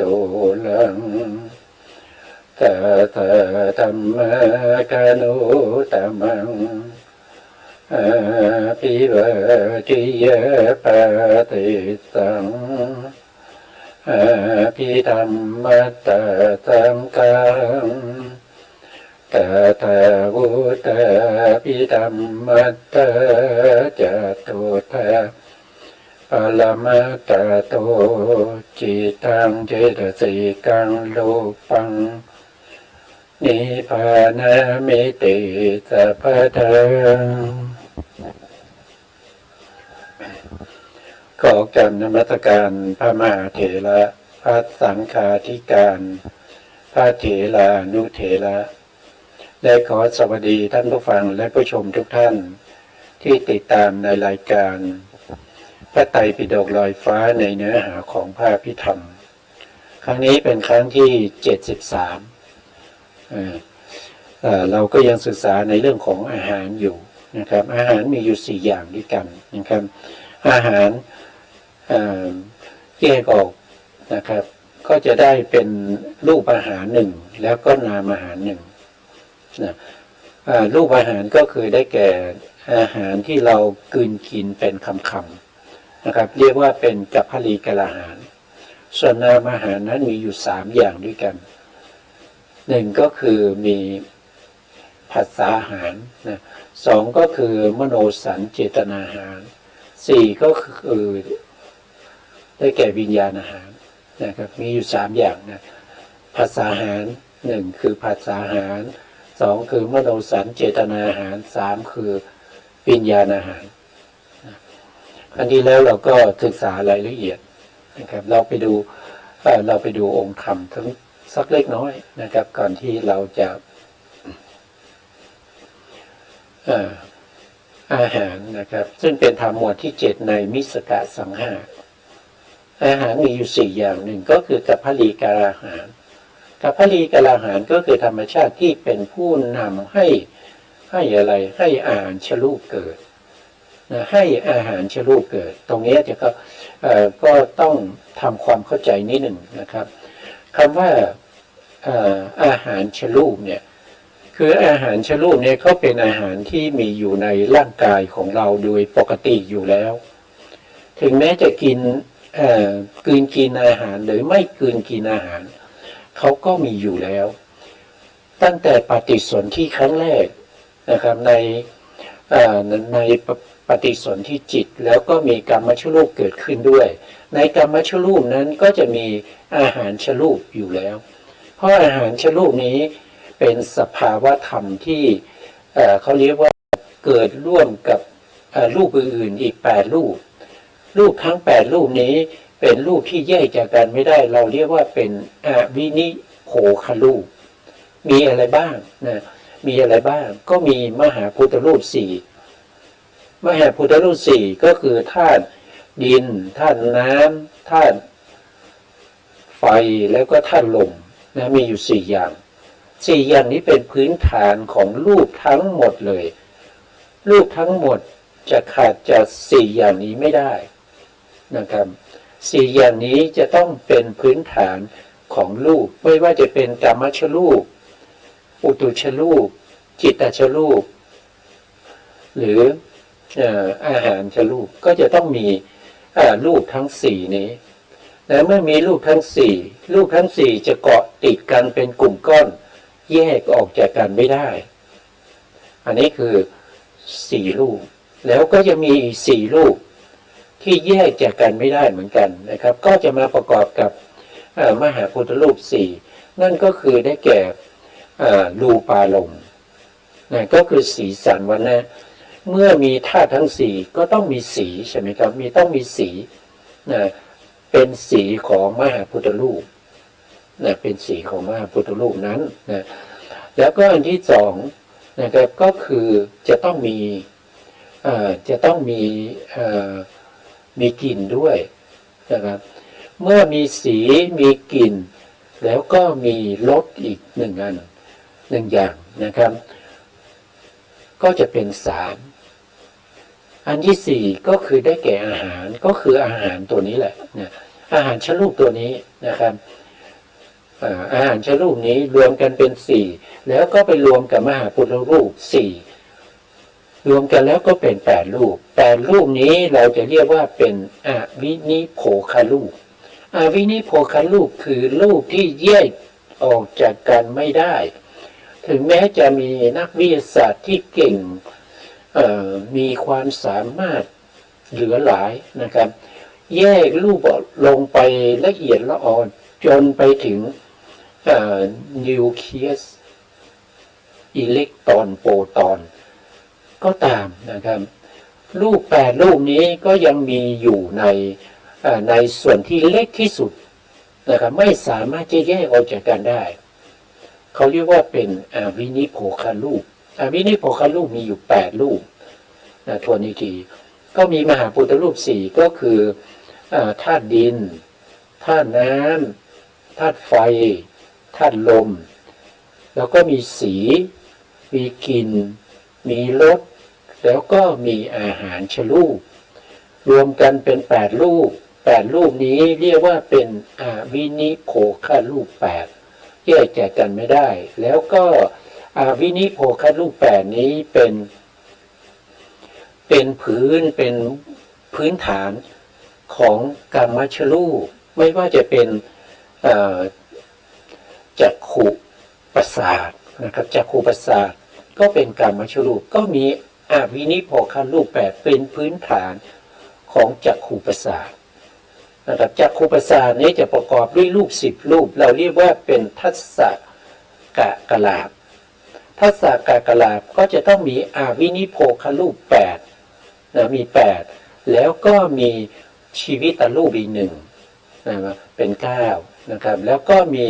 ตุลังตถาธัมมกานุตมังอาภิวาทิยปาติสังอาภิธรรมัตตะสังฆังตถาวุตาภิธรรมัตตะจตุตถาปรมัตตโตจิตังเจตสิกังโลปังนิพพานามิติสัพพทังขอการนมัสการพระมหาเถระพระสังฆาธิการพระเถรานุเถระและขอสวัสดีท่านผู้ฟังและผู้ชมทุกท่านที่ติดตามในรายการพระไตรปิฎกลอยฟ้าในเนื้อหาของพระอภิธรรมครั้งนี้เป็นครั้งที่73เราก็ยังศึกษาในเรื่องของอาหารอยู่นะครับอาหารมีอยู่4อย่างด้วยกันนะครับอาหารแยกออกนะครับก็จะได้เป็นรูปอาหารหนึ่งแล้วก็นามอาหารหนึ่งนะรูปอาหารก็คือได้แก่อาหารที่เรากลืนกินเป็นคำๆนะครับเรียกว่าเป็นกัปพลีกะอาหารส่วนนามอาหารนั้นมีอยู่3อย่างด้วยกันหนึ่งก็คือมีผัสสะอาหารนะสองก็คือมโนสัญเจตนาอาหารสี่ก็คือได้แก่วิญญาณอาหารนะครับมีอยู่3อย่างนะผัสสะอาหาร1คือผัสสะอาหาร2คือมโนสัญเจตนาอาหาร3คือวิญญาณอาหารครั้งที่แล้วเราก็ศึกษารายละเอียดนะครับเราไปดูองค์ธรรมทั้งสักเล็กน้อยนะครับก่อนที่เราจะอาหารนะครับซึ่งเป็นธรรมหมวดที่7ในมิสกะสังหาอาหารมีอยู่4อย่างหนึ่งก็คือกัปพลีกะอาหารกัปพลีกะอาหารก็คือธรรมชาติที่เป็นผู้นำให้อะไรให้อาหารชลูปเกิดนะให้อาหารชลูปเกิดตรงนี้ก็ต้องทำความเข้าใจนิดหนึ่งนะครับคำว่าอาหารชลูปเนี่ยคืออาหารชลูปเนี่ยเขาเป็นอาหารที่มีอยู่ในร่างกายของเราโดยปกติอยู่แล้วถึงแม้จะกลืนกินอาหารหรือไม่กลืนกินอาหารเขาก็มีอยู่แล้วตั้งแต่ปฏิสนธิครั้งแรกนะครับในปฏิสนธิจิตแล้วก็มีกรรมชลูปเกิดขึ้นด้วยในกรรมชลูปนั้นก็จะมีอาหารชลูปอยู่แล้วเพราะอาหารชลูปนี้เป็นสภาวะธรรมที่เขาเรียกว่าเกิดร่วมกับรูปอื่นๆอีก8รูปทั้ง8รูปนี้เป็นรูปที่แยกจากกันไม่ได้เราเรียกว่าเป็นอวินิโภครูปมีอะไรบ้างนะมีอะไรบ้างก็มีมหาพุทธรูป4มหาพุทธรูป4ก็คือธาตุดินธาตุน้ำธาตุไฟแล้วก็ธาตุลมนะมีอยู่4อย่างนี้เป็นพื้นฐานของรูปทั้งหมดเลยรูปทั้งหมดจะขาดจาก4อย่างนี้ไม่ได้นะครับ4อย่างนี้จะต้องเป็นพื้นฐานของรูปไม่ว่าจะเป็นกามชรูปอุตุชรูปจิตตชรูปหรืออาหารชรูปก็จะต้องมีรูปทั้ง4นี้และเมื่อมีรูปทั้ง4จะเกาะติดกันเป็นกลุ่มก้อนแยกออกจากกันไม่ได้อันนี้คือ4รูปแล้วก็จะมีอีก4รูปที่แยกจากกันไม่ได้เหมือนกันนะครับก็จะมาประกอบกับมหาพุทธรูป4นั่นก็คือได้แก่รูปารมณ์นะก็คือสีสันวรรณะเมื่อมีธาตุทั้ง4ก็ต้องมีสีใช่ไหมครับต้องมีสีนะเป็นสีของมหาพุทธรูปนะเป็นสีของมหาพุทธรูปนั้นนะแล้วก็อันที่2นะครับก็คือจะต้องมีกลิ่นด้วยนะครับเมื่อมีสีมีกลิ่นแล้วก็มีรสอีก1อย่างนะครับก็จะเป็น3อันที่4ก็คือได้แก่อาหารก็คืออาหารตัวนี้แหละนะอาหารชลูปตัวนี้นะครับ อาหารชรูปนี้รวมกันเป็นสี่แล้วก็ไปรวมกับมหาพุทธรูปสี่รวมกันแล้วก็เป็น8 รูปนี้เราจะเรียกว่าเป็นอวินิโภครูปอวินิโภครูปคือรูปที่แยกออกจากกันไม่ได้ถึงแม้จะมีนักวิทยาศาสตร์ที่เก่งมีความสามารถเหลือหลายนะครับแยกรูปลงไปละเอียดละอ่อนจนไปถึงนิวเคลียสอิเล็กตรอนโปรตอนก็ตามนะครับรูป8 รูปนี้ก็ยังมีอยู่ในส่วนที่เล็กที่สุดนะครับไม่สามารถจะแยกออกจากกันได้เขาเรียกว่าเป็นอวินิโภครูปอวินิโภครูปมีอยู่8 รูปทวนอีกทีก็มีมหาพุทธรูป4ก็คือธาตุดินธาตุน้ำธาตุไฟธาตุลมแล้วก็มีสีมีกลิ่นมีรสแล้วก็มีอาหารชรูปรวมกันเป็น8 รูปนี้เรียกว่าเป็นอวินิโภครูป8แยกจากกันไม่ได้แล้วก็อวินิโภครูป8นี้เป็นพื้นฐานของกามชรูปไม่ว่าจะเป็นจักขุประสาทนะครับจักขุประสาทก็เป็นกามชรูปก็มีอวินิโภครูป8เป็นพื้นฐานของจักขุประสาทนะครับจักขุประสาทนี้จะประกอบด้วยรูป10 รูปเราเรียกว่าเป็นทัสสะกลาภทัสสะกลาภก็จะต้องมีอวินิโภครูป8นะมี8แล้วก็มีชีวิตรูปอีก1นะเป็น9นะครับแล้วก็มี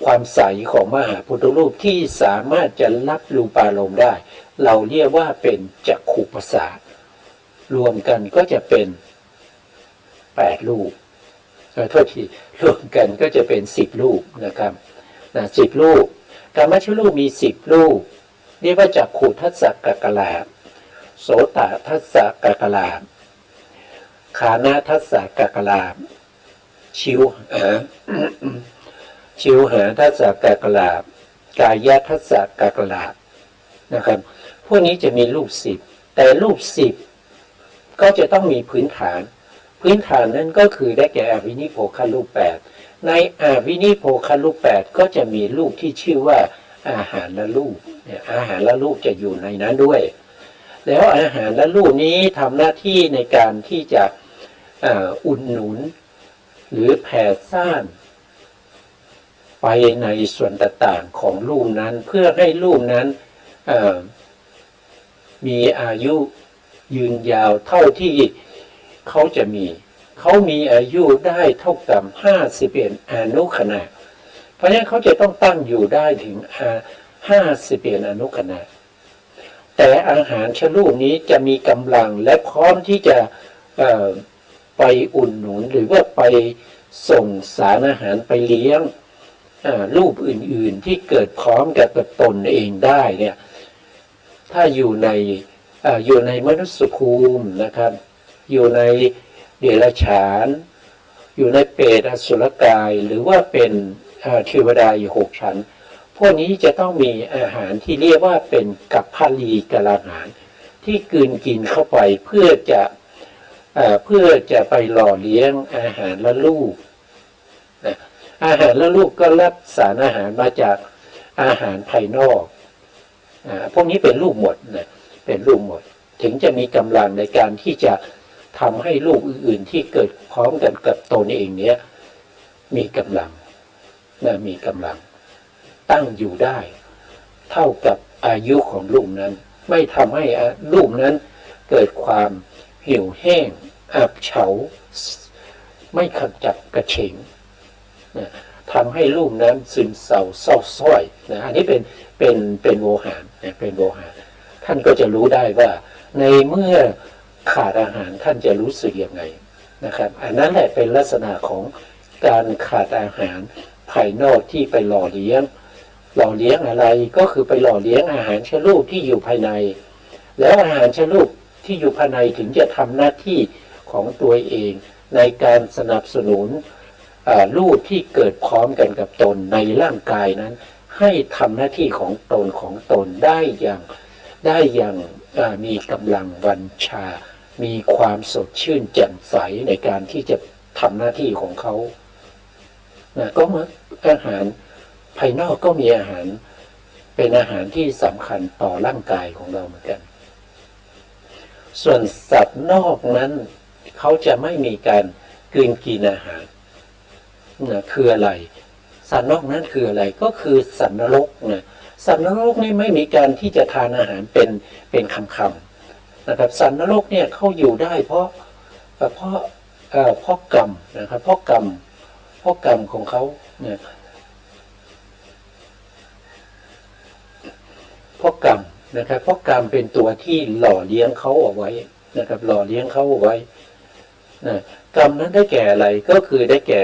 ความใสของมหาพุทธรูปที่สามารถจะรับรูปารมณ์ได้เราเรียกว่าเป็นจักขุประสาทรวมกันก็จะเป็น8 รูปโทษทีรวมกันก็จะเป็น10 รูปนะครับ10 รูปกามชรูปมี10 รูปเรียกว่าจักขุทัสสะกลาภโสตทัสสะกลาภฆานะทัสสะกลาภชิวหาทัสสะกลาภกายทัสสะกลาภนะครับพวกนี้จะมีรูป10แต่รูป10ก็จะต้องมีพื้นฐานนั้นก็คือได้แก่อวินิโภครูป8ในอวินิโภครูป8ก็จะมีรูปที่ชื่อว่าอาหารละรูปอาหารละรูปจะอยู่ในนั้นด้วยแล้วอาหารละรูปนี้ทำหน้าที่ในการที่จะอุดหนุนหรือแผ่ซ่านไปในส่วนต่างๆของรูปนั้นเพื่อให้รูปนั้นมีอายุยืนยาวเท่าที่เขามีอายุได้เท่ากับ51 อนุขณะเพราะฉะนั้นเขาจะต้องตั้งอยู่ได้ถึง51 อนุขณะแต่อาหารชรูปนี้จะมีกำลังและพร้อมที่จะไปอุดหนุนหรือว่าไปส่งสารอาหารไปเลี้ยงรูปอื่นๆที่เกิดพร้อมกับตนเองได้เนี่ยถ้าอยู่ในมนุษยภูมินะครับอยู่ในเดรัจฉานอยู่ในเปรตอสุรกายหรือว่าเป็นเทวดาอีก6 ชั้นพวกนี้จะต้องมีอาหารที่เรียกว่าเป็นกัปพลีกลาหารที่กลืนกินเข้าไปเพื่อจะไปหล่อเลี้ยงอาหารละลูกอาหารละลูกก็รับสารอาหารมาจากอาหารภายนอกพวกนี้เป็นรูปหมดเป็นรูปหมดถึงจะมีกำลังในการที่จะทำให้ลูกอื่นๆที่เกิดพร้อมกันกับตนเองเนี้ยมีกำลังตั้งอยู่ได้เท่ากับอายุของลูกนั้นไม่ทำให้ลูกนั้นเกิดความเหี่ยวแห้งอับเฉาไม่ขจัดกระเฉงทำให้ลูกนั้นซึมเศร้าส้อยอันนี้เป็นโวหารเป็นโวหารท่านก็จะรู้ได้ว่าในเมื่อขาดอาหารท่านจะรู้สึกยังไงนะครับอันนั้นแหละเป็นลักษณะของการขาดอาหารภายนอกที่ไปหล่อเลี้ยงอะไรก็คือไปหล่อเลี้ยงอาหารชรูปที่อยู่ภายในแล้วอาหารชรูปที่อยู่ภายในถึงจะทำหน้าที่ของตัวเองในการสนับสนุน รูปที่เกิดพร้อมกันกับตนในร่างกายนั้นให้ทำหน้าที่ของตนได้อย่างมีกำลังวังชามีความสดชื่นแจ่มใสในการที่จะทำหน้าที่ของเขาก็อาหารภายนอกก็มีอาหารเป็นอาหารที่สำคัญต่อร่างกายของเราเหมือนกันส่วนสัตว์นอกนั้นเขาจะไม่มีการกลืนกินอาหารคืออะไรสัตว์นอกนั้นคืออะไรก็คือสัตว์นรกสัตว์นรกนี่ไม่มีการที่จะทานอาหารเป็นคำๆนะครับสัตว์นรกเนี่ยเขาอยู่ได้เพราะกรรมนะครับเพราะกรรมของเขาเนี่ยเพราะกรรมนะครับเพราะกรรมเป็นตัวที่หล่อเลี้ยงเขาเอาไว้นะครับหล่อเลี้ยงเขาเอาไว้กรรมนั้นได้แก่อะไรก็คือได้แก่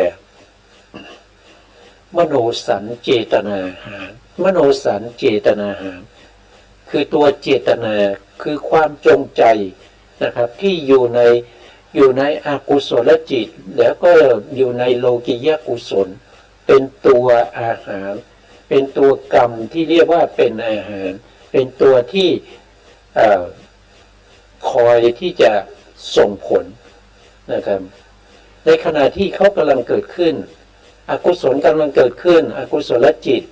มโนสัญเจตนาหารมโนสัญเจตนาหารคือตัวเจตนาคือความจงใจนะครับที่อยู่ในอกุศลจิตแล้วก็อยู่ในโลกิยกุศลเป็นตัวอาหารเป็นตัวกรรมที่เรียกว่าเป็นอาหารเป็นตัวที่คอยที่จะส่งผลนะครับในขณะที่เขากำลังเกิดขึ้นอกุศลกำลังเกิดขึ้นอกุศลจิต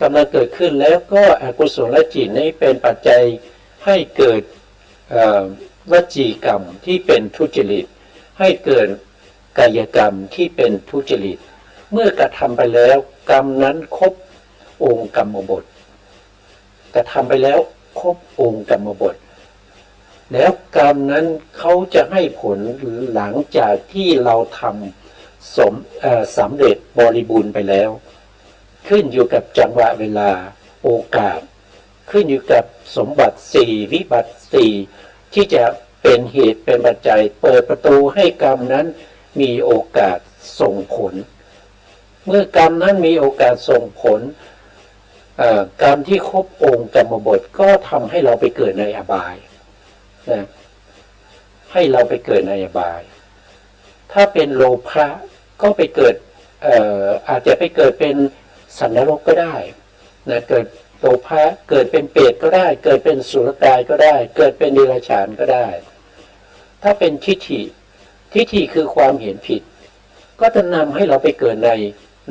กำลังเกิดขึ้นแล้วก็อกุศลจิตนี้เป็นปัจจัยให้เกิดวจีกรรมที่เป็นทุจริตให้เกิดกายกรรมที่เป็นทุจริตเมื่อกระทำไปแล้วกรรมนั้นครบองค์กรรมบทกระทำไปแล้วครบองค์กรรมบทแล้วกรรมนั้นเขาจะให้ผลหลังจากที่เราทำสำเร็จบริบูรณ์ไปแล้วขึ้นอยู่กับจังหวะเวลาโอกาสขึ้นอยู่กับสมบัติ4วิบัติ4ที่จะเป็นเหตุเป็นปัจจัยเปิดประตูให้กรรมนั้นมีโอกาสส่งผลเมื่อกรรมนั้นมีโอกาสส่งผลกรรมที่ครบองค์กรรมบทก็ทำให้เราไปเกิดในอบายนะให้เราไปเกิดในอบายถ้าเป็นโลภะก็ไปเกิดอาจจะไปเกิดเป็นสัตว์นรกก็ได้นะเกิดโลภะเกิดเป็นเปรตก็ได้เกิดเป็นสุรกายก็ได้เกิดเป็นเดรัจฉานก็ได้ถ้าเป็นทิฏฐิคือความเห็นผิดก็จะนำให้เราไปเกิดใน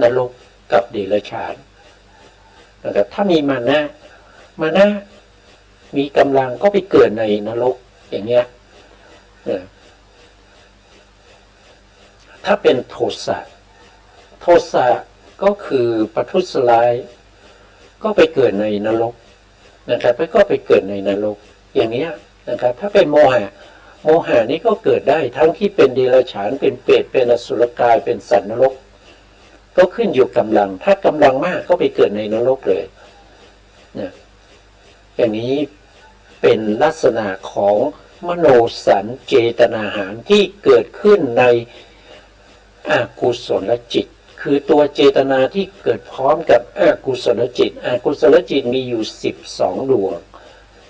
นรกกับเดรัจฉานนะครับถ้ามีมานะมีกำลังก็ไปเกิดในนรกอย่างเงี้ยถ้าเป็นโทสะก็คือประทุษร้ายก็ไปเกิดในนรกนะครับก็ไปเกิดในนรกอย่างเงี้ยนะครับถ้าเป็นโมหะนี่ก็เกิดได้ทั้งที่เป็นเดรัจฉานเป็นเปรตเป็นอสุรกายเป็นสัตว์นรกก็ขึ้นอยู่กำลังถ้ากำลังมากก็ไปเกิดในนรกเลยนะอย่างนี้เป็นลักษณะของมโนสัญเจตนาหารที่เกิดขึ้นในอกุศลจิตคือตัวเจตนาที่เกิดพร้อมกับอกุศลจิตมีอยู่12ดวง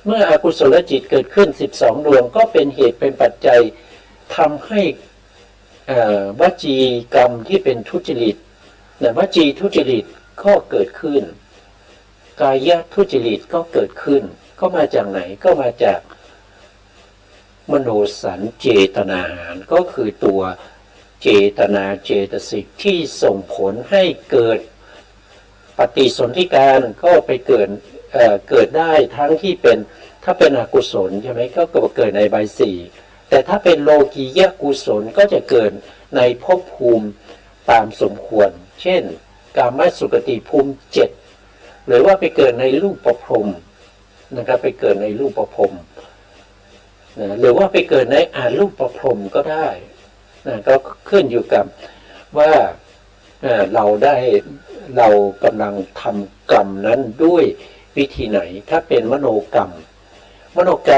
เมื่ออกุศลจิตเกิดขึ้น12ดวงก็เป็นเหตุเป็นปัจจัยทำให้วจีกรรมที่เป็นทุจริตวจีทุจริตก็เกิดขึ้นกายทุจริตก็เกิดขึ้นก็มาจากไหนก็มาจากมโนสัญเจตนาหารก็คือตัวเจตนาเจตสิกที่ส่งผลให้เกิดปฏิสนธิการก็ไปเกิดได้ทั้งที่เป็นถ้าเป็นอกุศลใช่ไหมก็เกิดในใบสี่แต่ถ้าเป็นโลกียกุศลก็จะเกิดในภพภูมิตามสมควรเช่นกามสุขติภูมิ7หรือว่าไปเกิดในรูปประพรหมนะครับไปเกิดในรูปประพรหมหรือว่าไปเกิดในอารูปประพรหมก็ได้ก็ขึ้นอยู่กับว่าเรากำลังทำกรรมนั้นด้วยวิธีไหนถ้าเป็นมโนกรร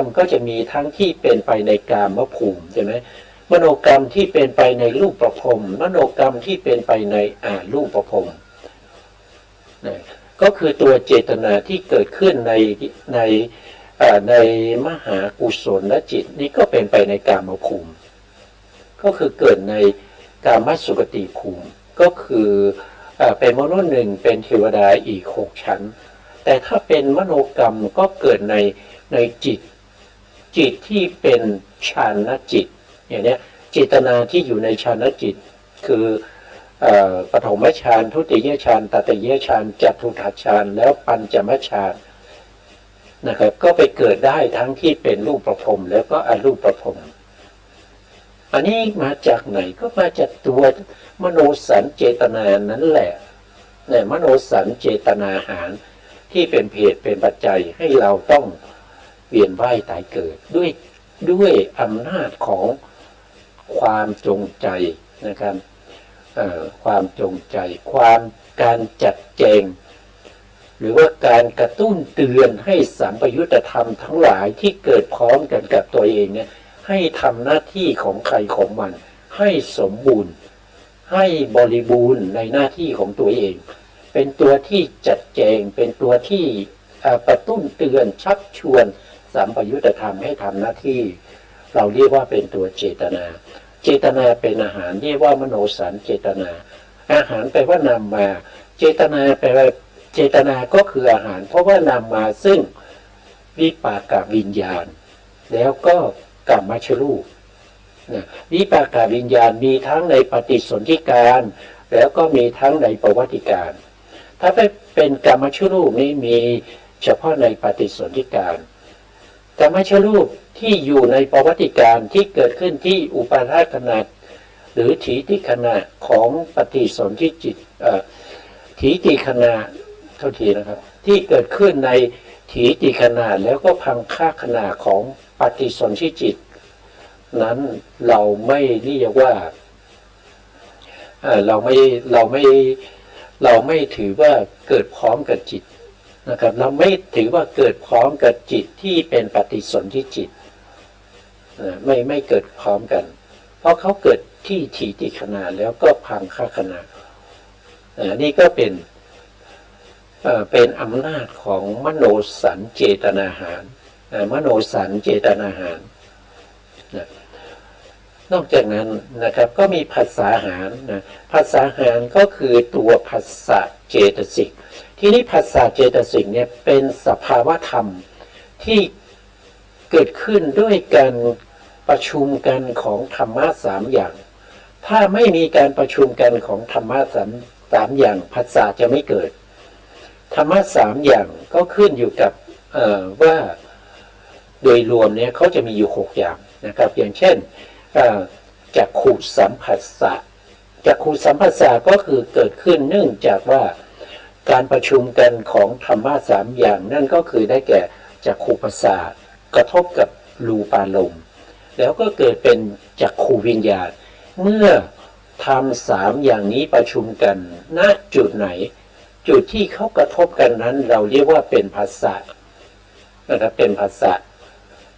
มก็จะมีทั้งที่เป็นไปในกามภูมิใช่ไหมมโนกรรมที่เป็นไปในรูปประพรหมมโนกรรมที่เป็นไปในอารูปประพรหมก็คือตัวเจตนาที่เกิดขึ้นในมหากุศลและจิตนี้ก็เป็นไปในกามภูมิก็คือเกิดในกามสุขติภูมิ ก็คือเป็นมนุษย์หนึ่งเป็นเทวดาอีก6 ชั้นแต่ถ้าเป็นมโนกรรมก็เกิดในจิตที่เป็นฌานจิตอย่างนี้เจตนาที่อยู่ในฌานจิตคือปฐมฌานทุติยฌานตติยฌานจตุตถฌานแล้วปัญจมฌานนะครับก็ไปเกิดได้ทั้งที่เป็นรูปประพรหมแล้วก็อรูปประพรหมอันนี้มาจากไหนก็มาจากตัวมโนสัญเจตนานั่นแหละเนี่ยมโนสัญเจตนาหารที่เป็นเหตุเป็นปัจจัยให้เราต้องเวียนว่ายตายเกิดด้วยอำนาจของความจงใจนะครับความจงใจการจัดแจงหรือว่าการกระตุ้นเตือนให้สัมปยุตธรรมทั้งหลายที่เกิดพร้อมกันกับตัวเองเนี่ยให้ทำหน้าที่ของใครของมันให้สมบูรณ์ให้บริบูรณ์ในหน้าที่ของตัวเองเป็นตัวที่จัดแจงเป็นตัวที่กระตุ้นเตือนชักชวนสัมปยุตธรรมให้ทำหน้าที่เราเรียกว่าเป็นตัวเจตนาเจตนาเป็นอาหารเรียกว่ามโนสัญเจตนาอาหารแปลว่านำมาเจตนาแปลว่าเจตนาก็คืออาหารเพราะว่านำมาซึ่งวิปากวิญญาณแล้วก็กรรมชรูปวิปากวิญญาณมีทั้งในปฏิสนธิการแล้วก็มีทั้งในประวัติการถ้าเป็นกรรมชรูปนี้มีเฉพาะในปฏิสนธิการกรรมชรูปที่อยู่ในประวัติการที่เกิดขึ้นที่อุปาทขณะหรือถีติขณะของปฏิสนธิจิตถีติขณะเท่าทีนะครับที่เกิดขึ้นในถีติขณะแล้วก็พังค่าขณะของปฏิสนธิจิตนั้นเราไม่เรียกว่าเราไม่ถือว่าเกิดพร้อมกับจิตนะครับเราไม่ถือว่าเกิดพร้อมกับจิตที่เป็นปฏิสนธิจิตไม่เกิดพร้อมกันเพราะเขาเกิดที่ถีติขณะแล้วก็พังค่าขณะนี่ก็เป็นอำนาจของมโนสัญเจตนาหารมโนสัญเจตนาหารนอกจากนั้นนะครับก็มีภาษาหารภาษาหารก็คือตัวภาษาเจตสิกที่นี้ภาษาเจตสิกเนี่ยเป็นสภาวธรรมที่เกิดขึ้นด้วยการประชุมกันของธรรมะ3 อย่างถ้าไม่มีการประชุมกันของธรรมะ3 อย่างภาษาจะไม่เกิดธรรมะ3 อย่างก็ขึ้นอยู่กับว่าโดยรวมเนี่ยเขาจะมีอยู่6 อย่างนะครับอย่างเช่นจักขุสัมผัสสะจักขุสัมผัสสะก็คือเกิดขึ้นเนื่องจากว่าการประชุมกันของธรรมะ3 อย่างนั่นก็คือได้แก่จักขุประสาทกระทบกับรูปารมณ์แล้วก็เกิดเป็นจักขุวิญญาณเมื่อทำ3 อย่างนี้ประชุมกันณจุดไหนจุดที่เขากระทบกันนั้นเราเรียกว่าเป็นภาษานะครับเป็นภาษา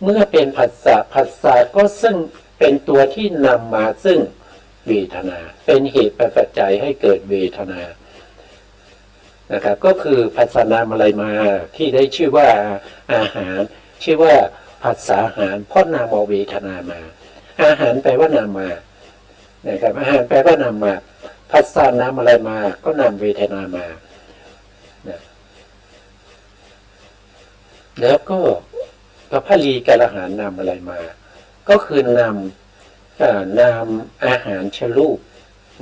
เมื่อเป็นภาษาก็ซึ่งเป็นตัวที่นำมาซึ่งเวทนาเป็นเหตุปัจจัยให้เกิดเวทนานะครับก็คือภาษานามอะไรมาที่ได้ชื่อว่าอาหารชื่อว่าภาษาอาหารเพราะนามเวทนามาอาหารแปลว่านามมานะครับอาหารแปลว่านามมาภาษานามอะไรมาก็นำเวทนามาแล้วก็พลีกาลหารนำอะไรมาก็คือนำอาหารชลูป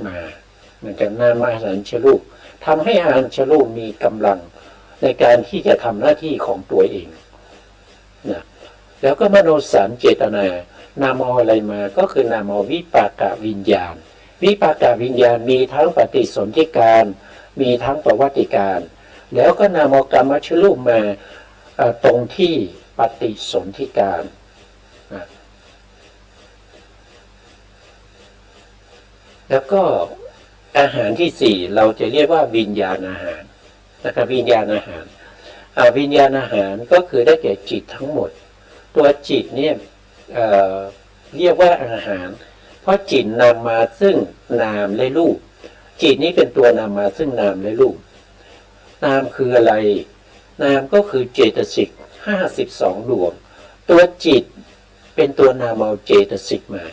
มาเหมือนกันนำอาหารชลูปทำให้อาหารชลูปมีกำลังในการที่จะทำหน้าที่ของตัวเองนะแล้วก็มโนสัญเจตนานามอะไรมาก็คือนามวิปากวิญญาณวิปากวิญญาณมีทั้งปฏิสนธิการมีทั้งประวัติการแล้วก็นามกรรมชลูปมาตรงที่ปฏิสนธิการแล้วก็อาหารที่4เราจะเรียกว่าวิญญาณอาหารนะครับวิญญาณอาหารวิญญาณอาหารก็คือได้แก่จิตทั้งหมดตัวจิตเนี่ยเรียกว่าอาหารเพราะจิตนำมาซึ่งนามและรูปจิตนี้เป็นตัวนำมาซึ่งนามและรูปนามคืออะไรนามก็คือเจตสิก52 ดวงตัวจิตเป็นตัวนามเอาเจตสิกมา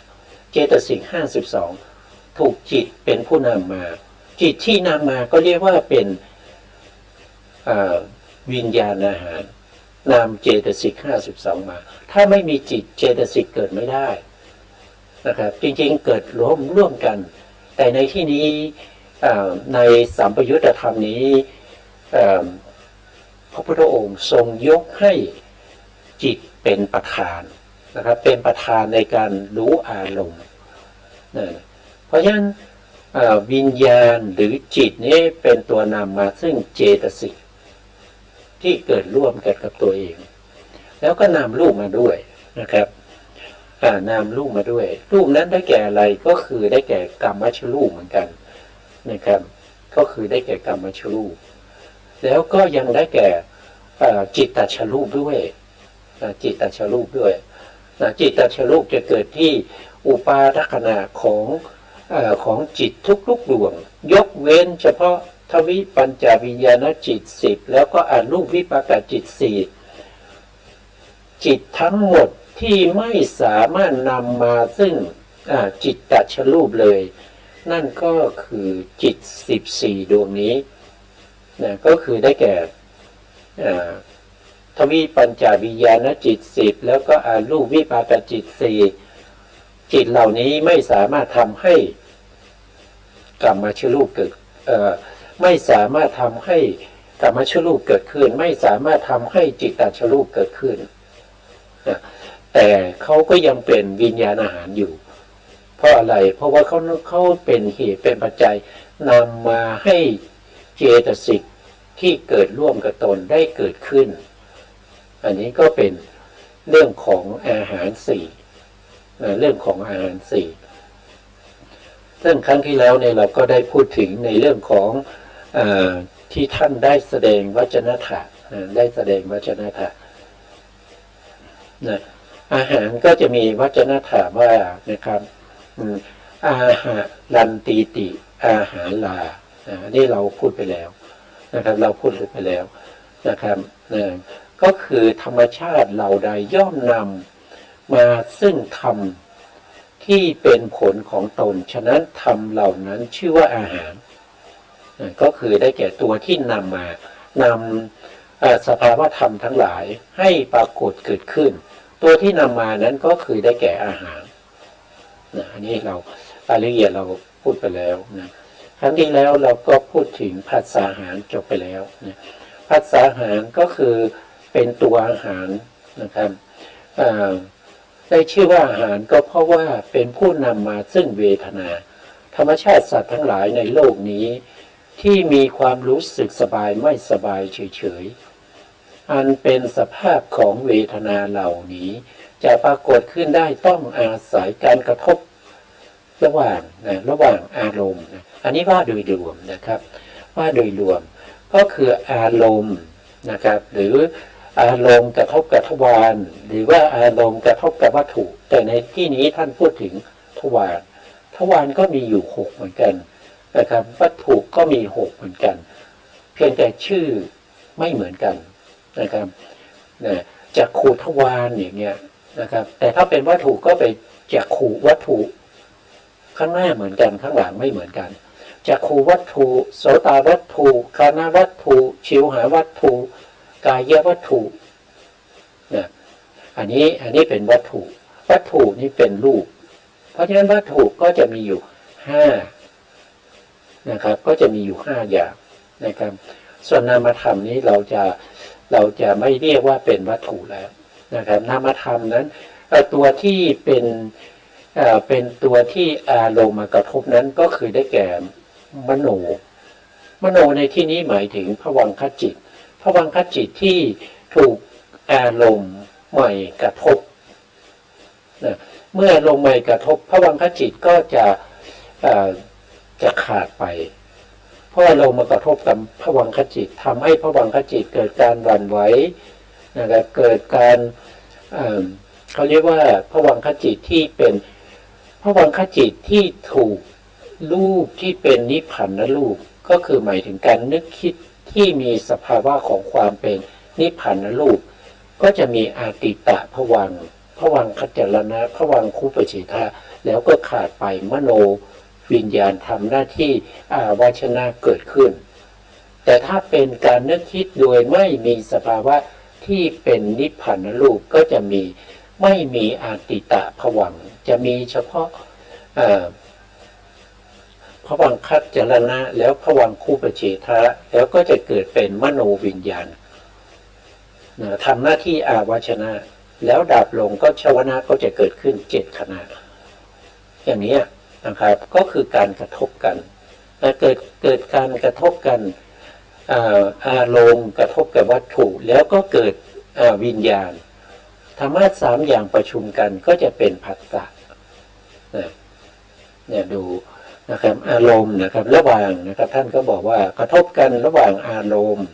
เจตสิก52ถูกจิตเป็นผู้นำมา จิตที่นำมาก็เรียกว่าเป็นวิญญาณอาหารนามเจตสิก52มาถ้าไม่มีจิตเจตสิกเกิดไม่ได้นะครับจริงๆเกิดร่วมกันแต่ในที่นี้ในสัมปยุตธรรมนี้พระพุทธองค์ทรงยกให้จิตเป็นประธานนะครับเป็นประธานในการรู้อารมณ์เพราะฉะนั้นวิญญาณหรือจิตนี้เป็นตัวนำมาซึ่งเจตสิกที่เกิดร่วมกันกับตัวเองแล้วก็นำรูปมาด้วยนะครับนำรูปมาด้วยรูปนั้นได้แก่อะไรก็คือได้แก่กรรมชรูปเหมือนกันนะครับก็คือได้แก่กรรมชรูปแล้วก็ยังได้แก่จิตตชรูปด้วยจิตตชรูปด้วยจิตตชรูปจะเกิดที่อุปาทขณะของจิตทุกๆดวงยกเว้นเฉพาะทวิปัญจวิญญาณจิต10แล้วก็อรูปวิปากจิต4จิตทั้งหมดที่ไม่สามารถนำมาซึ่งจิตตชรูปเลยนั่นก็คือจิต14ดวงนี้ก็คือได้แก่ทวิปัญจวิญญาณจิต10แล้วก็อรูปวิปากจิต4จิตเหล่านี้ไม่สามารถทำให้กรรมชรูปเกิดไม่สามารถทำให้กรรมชรูปเกิดขึ้นไม่สามารถทำให้จิตตชรูปเกิดขึ้นแต่เขาก็ยังเป็นวิญญาณอาหารอยู่เพราะอะไรเพราะว่าเขาเป็นเหตุเป็นปัจจัยนำมาให้เจตสิกที่เกิดร่วมกับตนได้เกิดขึ้นอันนี้ก็เป็นเรื่องของอาหาร4เรื่องของอาหาร4ซึ่งครั้งที่แล้วเนี่ยเราก็ได้พูดถึงในเรื่องของที่ท่านได้แสดงวจนะถะได้แสดงวจนะถะอาหารก็จะมีวจนะถะว่านะครับอาหารันตีติอาหารลานี่เราพูดไปแล้วนะครับเราพูดไปแล้วนะครับก็คือธรรมชาติเหล่าใดย่อมนำมาซึ่งธรรมที่เป็นผลของตนฉะนั้นธรรมเหล่านั้นชื่อว่าอาหารก็คือได้แก่ตัวที่นำสภาวะธรรมทั้งหลายให้ปรากฏเกิดขึ้นตัวที่นำมานั้นก็คือได้แก่อาหารอันนี้เรารายละเอียดเราพูดไปแล้วนะครั้งที่แล้วเราก็พูดถึงผัสสะอาหารจบไปแล้วนะผัสสะอาหารก็คือเป็นตัวอาหารนะครับได้ชื่อว่าอาหารก็เพราะว่าเป็นผู้นำมาซึ่งเวทนาธรรมชาติสัตว์ทั้งหลายในโลกนี้ที่มีความรู้สึกสบายไม่สบายเฉยๆอันเป็นสภาพของเวทนาเหล่านี้จะปรากฏขึ้นได้ต้องอาศัยการกระทบระหว่างอารมณ์อันนี้ว่าโดยรวมนะครับว่าโดยรวมก็คืออารมณ์นะครับหรืออารมณ์กระทบกับทวารหรือว่าอารมณ์กระทบกับวัตถุแต่ในที่นี้ท่านพูดถึงทวารก็มีอยู่6เหมือนกันนะครับวัตถุก็มี6เหมือนกันเพียงแต่ชื่อไม่เหมือนกันนะครับจักขุทวารอย่างเงี้ยนะครับแต่ถ้าเป็นวัตถุก็ไปจักขุวัตถุข้างหน้าเหมือนกันข้างหลังไม่เหมือนกันจักขุวัตถุโสตวัตถุคานาวัตถุชิวหาวัตถุกายวัตถุอันนี้เป็นวัตถุนี่เป็นรูปเพราะฉะนั้นวัตถุก็จะมีอยู่5นะครับก็จะมีอยู่5อย่างนะครับส่วนนามธรรมนี้เราจะไม่เรียกว่าเป็นวัตถุแล้วนะครับนามธรรมนั้นตัวที่เป็นตัวที่อารมณ์มากระทบนั้นก็คือได้แก่มโนในที่นี้หมายถึงภวังคจิตภวังคจิตที่ถูกอารมณ์ใหม่กระทบเมื่ออารมณ์ใหม่กระทบภวังคจิตก็จะขาดไปเพราะอารมณ์มากระทบกับภวังคจิตทำให้ภวังคจิตเกิดการหวั่นไหวนะครับเกิดการเขาเรียกว่าภวังคจิตที่เป็นภวังคจิตที่ถูกรูปที่เป็นนิพพานรูปก็คือหมายถึงการนึกคิดที่มีสภาวะของความเป็นนิพพานรูปก็จะมีอาติตะภวังคัจจรณะภวังคุปจิทะแล้วก็ขาดไปมโน วิญญาณทำหน้าที่อาวาชนะเกิดขึ้นแต่ถ้าเป็นการนึกคิดโดยไม่มีสภาวะที่เป็นนิพพานรูปก็จะมีไม่มีอาติตะภวังค์จะมีเฉพาะภวังคัจจรณะแล้วภวังคูปเฉทะแล้วก็จะเกิดเป็นมโนวิญญาณทำหน้าที่อาวาชนะแล้วดับลงก็ชวนะก็จะเกิดขึ้น7ขณะอย่างนี้นะครับก็คือการกระทบกันเกิดการกระทบกันอารมณ์กระทบกับวัตถุแล้วก็เกิดวิญญาณธรรมะ3อย่างประชุมกันก็จะเป็นผัสสะเนี่ยดูนะครับอารมณ์นะครับระหว่างนะครับท่านก็บอกว่ากระทบกันระหว่างอารมณ์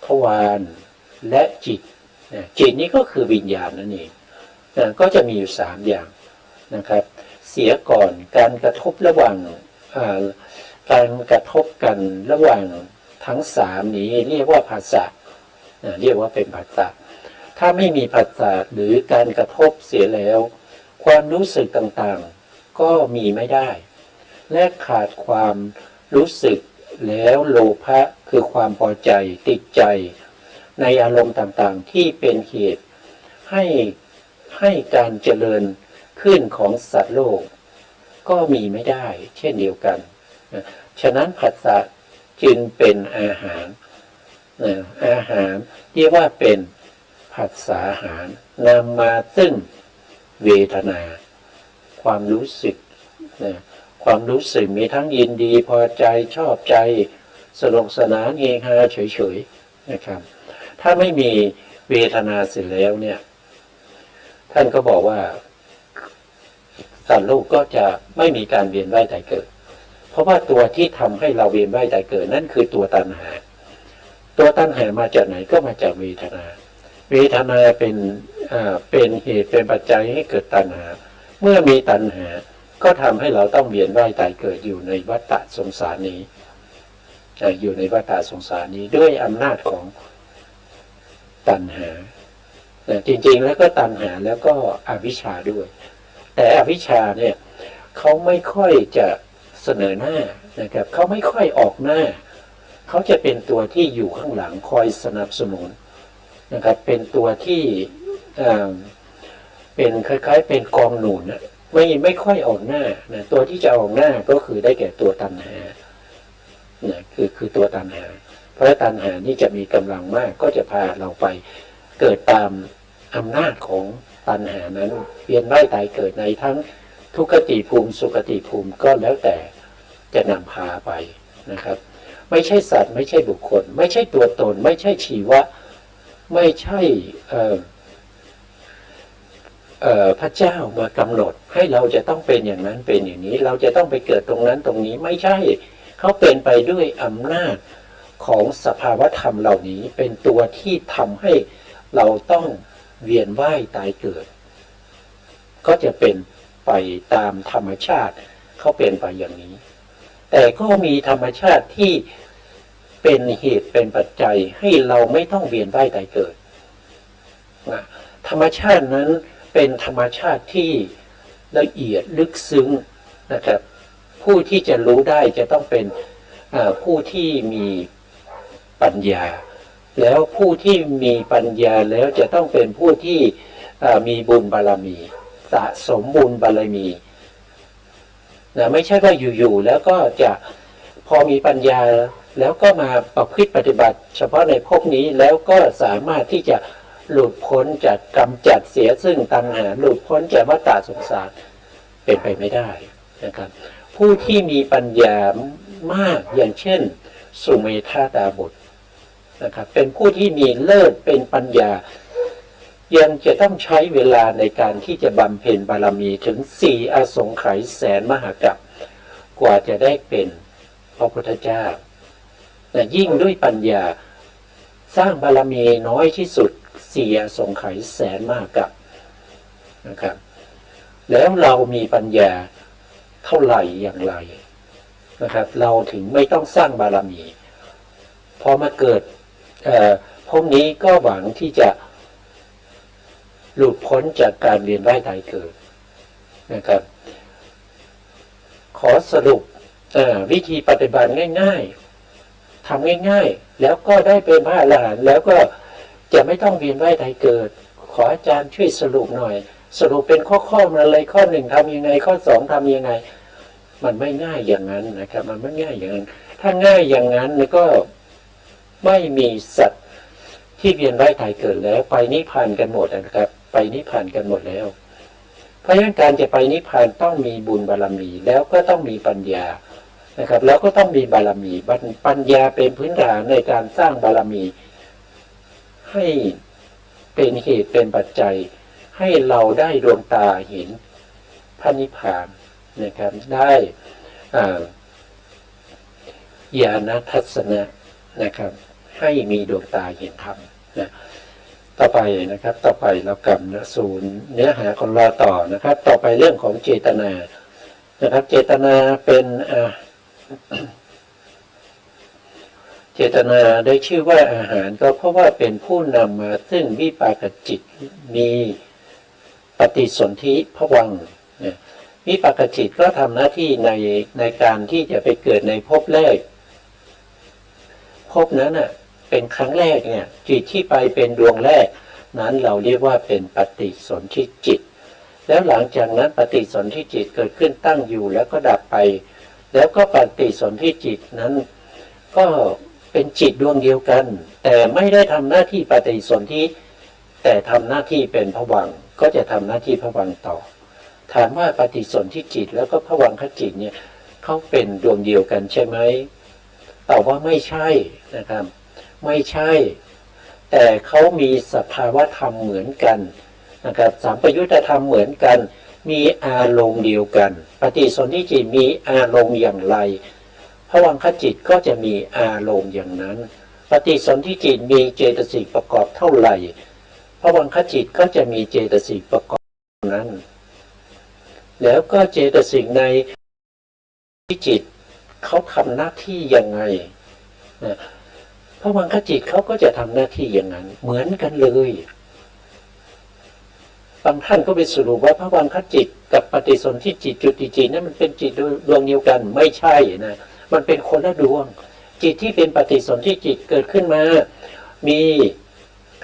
ทวารและจิตจิตนี้ก็คือวิญญาณนั่นเองก็จะมีอยู่3อย่างนะครับเสียก่อนการกระทบระหว่างการกระทบกันระหว่างทั้ง3นี้เรียกว่าผัสสะเรียกว่าเป็นผัสสะถ้าไม่มีผัสสะหรือการกระทบเสียแล้วความรู้สึกต่างๆก็มีไม่ได้และขาดความรู้สึกแล้วโลภะคือความพอใจติดใจในอารมณ์ต่างๆที่เป็นเหตุให้การเจริญขึ้นของสัตว์โลกก็มีไม่ได้เช่นเดียวกันฉะนั้นผัสสะจึงเป็นอาหารเรียกว่าเป็นผัสสะอาหารนำมาซึ่งเวทนาความรู้สึกความรู้สึกมีทั้งยินดีพอใจชอบใจสนุกสนานเฮฮาเฉยๆนะครับถ้าไม่มีเวทนาเสร็จแล้วเนี่ยท่านก็บอกว่าสัตว์โลกก็จะไม่มีการเวียนว่ายตายเกิดเพราะว่าตัวที่ทำให้เราเวียนว่ายตายเกิดนั่นคือตัวตัณหาตัวตัณหามาจากไหนก็มาจากเวทนาเป็นเหตุเป็นปัจจัยให้เกิดตัณหาเมื่อมีตัณหาก็ทำให้เราต้องเวียนว่ายตายเกิดอยู่ในวัฏฏะสงสารนี้อยู่ในวัฏฏะสงสารนี้ด้วยอำนาจของตัณหาจริงๆแล้วก็ตัณหาแล้วก็อวิชชาด้วยแต่อวิชชาเนี่ยเขาไม่ค่อยจะเสนอหน้านะครับเขาไม่ค่อยออกหน้าเขาจะเป็นตัวที่อยู่ข้างหลังคอยสนับสนุนนะครับเป็นตัวที่เป็นคล้ายๆเป็นกองหนุนไม่ค่อยออกหน้านะตัวที่จะออกหน้าก็คือได้แก่ตัวตัณหาคือตัวตัณหาเพราะตัณหานี่จะมีกำลังมากก็จะพาเราไปเกิดตามอำนาจของตัณหานั้นเวียนว่ายตายเกิดในทั้งทุกขติภูมิสุขติภูมิก็แล้วแต่จะนำพาไปนะครับไม่ใช่สัตว์ไม่ใช่บุคคลไม่ใช่ตัวตนไม่ใช่ชีวะไม่ใช่พระเจ้ามากำหนดให้เราจะต้องเป็นอย่างนั้นเป็นอย่างนี้เราจะต้องไปเกิดตรงนั้นตรงนี้ไม่ใช่เขาเป็นไปด้วยอำนาจของสภาวธรรมเหล่านี้เป็นตัวที่ทำให้เราต้องเวียนว่ายตายเกิดก็จะเป็นไปตามธรรมชาติเขาเป็นไปอย่างนี้แต่ก็มีธรรมชาติที่เป็นเหตุเป็นปัจจัยให้เราไม่ต้องเวียนว่ายตายเกิดธรรมชาตินั้นเป็นธรรมชาติที่ละเอียดลึกซึ้งนะครับผู้ที่จะรู้ได้จะต้องเป็นผู้ที่มีปัญญาแล้วผู้ที่มีปัญญาแล้วจะต้องเป็นผู้ที่มีบุญบารมีสะสมบุญบารมีไม่ใช่ว่าอยู่ๆแล้วก็จะพอมีปัญญาแล้วก็มาประพฤติปฏิบัติเฉพาะในภพนี้แล้วก็สามารถที่จะหลุดพ้นจากกำจัดเสียซึ่งตัณหาหลุดพ้นจากวัฏฏะสงสารเป็นไปไม่ได้นะครับผู้ที่มีปัญญามากอย่างเช่นสุเมธาดาบทนะครับเป็นผู้ที่มีเลิศเป็นปัญญายังจะต้องใช้เวลาในการที่จะบำเพ็ญบารมีถึง4อสงไขยแสนมหากัปกว่าจะได้เป็นพระพุทธเจ้ายิ่งด้วยปัญญาสร้างบารมีน้อยที่สุด4อสงไขยแสนมหากัปนะครับแล้วเรามีปัญญาเท่าไหร่อย่างไรนะครับเราถึงไม่ต้องสร้างบารมีพอมาเกิดพวกนี้ก็หวังที่จะหลุดพ้นจากการเวียนว่ายตายเกิดนะครับ ขอสรุปวิธีปฏิบัติง่ายๆทำง่ายๆแล้วก็ได้เป็นพระอรหันต์แล้วก็จะไม่ต้องเวียนว่ายตายเกิดขออาจารย์ช่วยสรุปหน่อยสรุปเป็นข้อมาเลยข้อ 1ทำยังไงข้อ 2ทำยังไงมันไม่ง่ายอย่างนั้นนะครับมันไม่ง่ายอย่างนั้นถ้าง่ายอย่างนั้นก็ไม่มีสัตว์ที่เวียนว่ายตายเกิดแล้วไปนิพพานกันหมดนะครับไปนิพพานกันหมดแล้วเพราะฉะนั้นการจะไปนิพพานต้องมีบุญบารมีแล้วก็ต้องมีปัญญานะครับแล้วก็ต้องมีบารมีปัญญาเป็นพื้นฐานในการสร้างบารมีให้เป็นเหตุเป็นปัจจัยให้เราได้ดวงตาเห็นพระนิพพานนะครับได้ญาณทัศนะนะครับให้มีดวงตาเห็นธรรมนะต่อไปนะครับต่อไปเรากลับสู่เนื้อหาของเราต่อนะครับต่อไปเรื่องของเจตนานะครับเจตนาเป็นเจตนาได้ชื่อว่าอาหารก็เพราะว่าเป็นผู้นำมาซึ่งวิปากจิตมีปฏิสนธิภวังค์วิปากจิตก็ทำหน้าที่ในการที่จะไปเกิดในภพแรกภพนั้นน่ะเป็นครั้งแรกเนี่ยจิตที่ไปเป็นดวงแรกนั้นเราเรียกว่าเป็นปฏิสนธิจิตแล้วหลังจากนั้นปฏิสนธิจิตเกิดขึ้นตั้งอยู่แล้วก็ดับไปแล้วก็ปฏิสนธิจิตนั้นก็เป็นจิตดวงเดียวกันแต่ไม่ได้ทำหน้าที่ปฏิสนธิแต่ทำหน้าที่เป็นภวังค์ก็จะทำหน้าที่ภวังค์ต่อถามว่าปฏิสนธิจิตแล้วก็ภวังคจิตเนี่ยเขาเป็นดวงเดียวกันใช่ไหมตอบว่าไม่ใช่นะครับไม่ใช่แต่เขามีสภาวะธรรมเหมือนกันนะครับสัมปยุตธรรมเหมือนกันมีอารมณ์เดียวกันปฏิสนธิจิตมีอารมณ์อย่างไรภวังคจิตก็จะมีอารมณ์อย่างนั้นปฏิสนธิจิตมีเจตสิกประกอบเท่าไหร่ภวังคจิตก็จะมีเจตสิกประกอบนั้นแล้วก็เจตสิกในจิตเขาทำหน้าที่ยังไงนะภวังคจิตเขาก็จะทำหน้าที่อย่างนั้นเหมือนกันเลยบางท่านก็ไปสรุปว่าภวังคจิตกับปฏิสนธิจิตจุติจิตนั้นมันเป็นจิตดวงเดียวกันไม่ใช่นะมันเป็นคนละดวงจิตที่เป็นปฏิสนธิจิตเกิดขึ้นมามี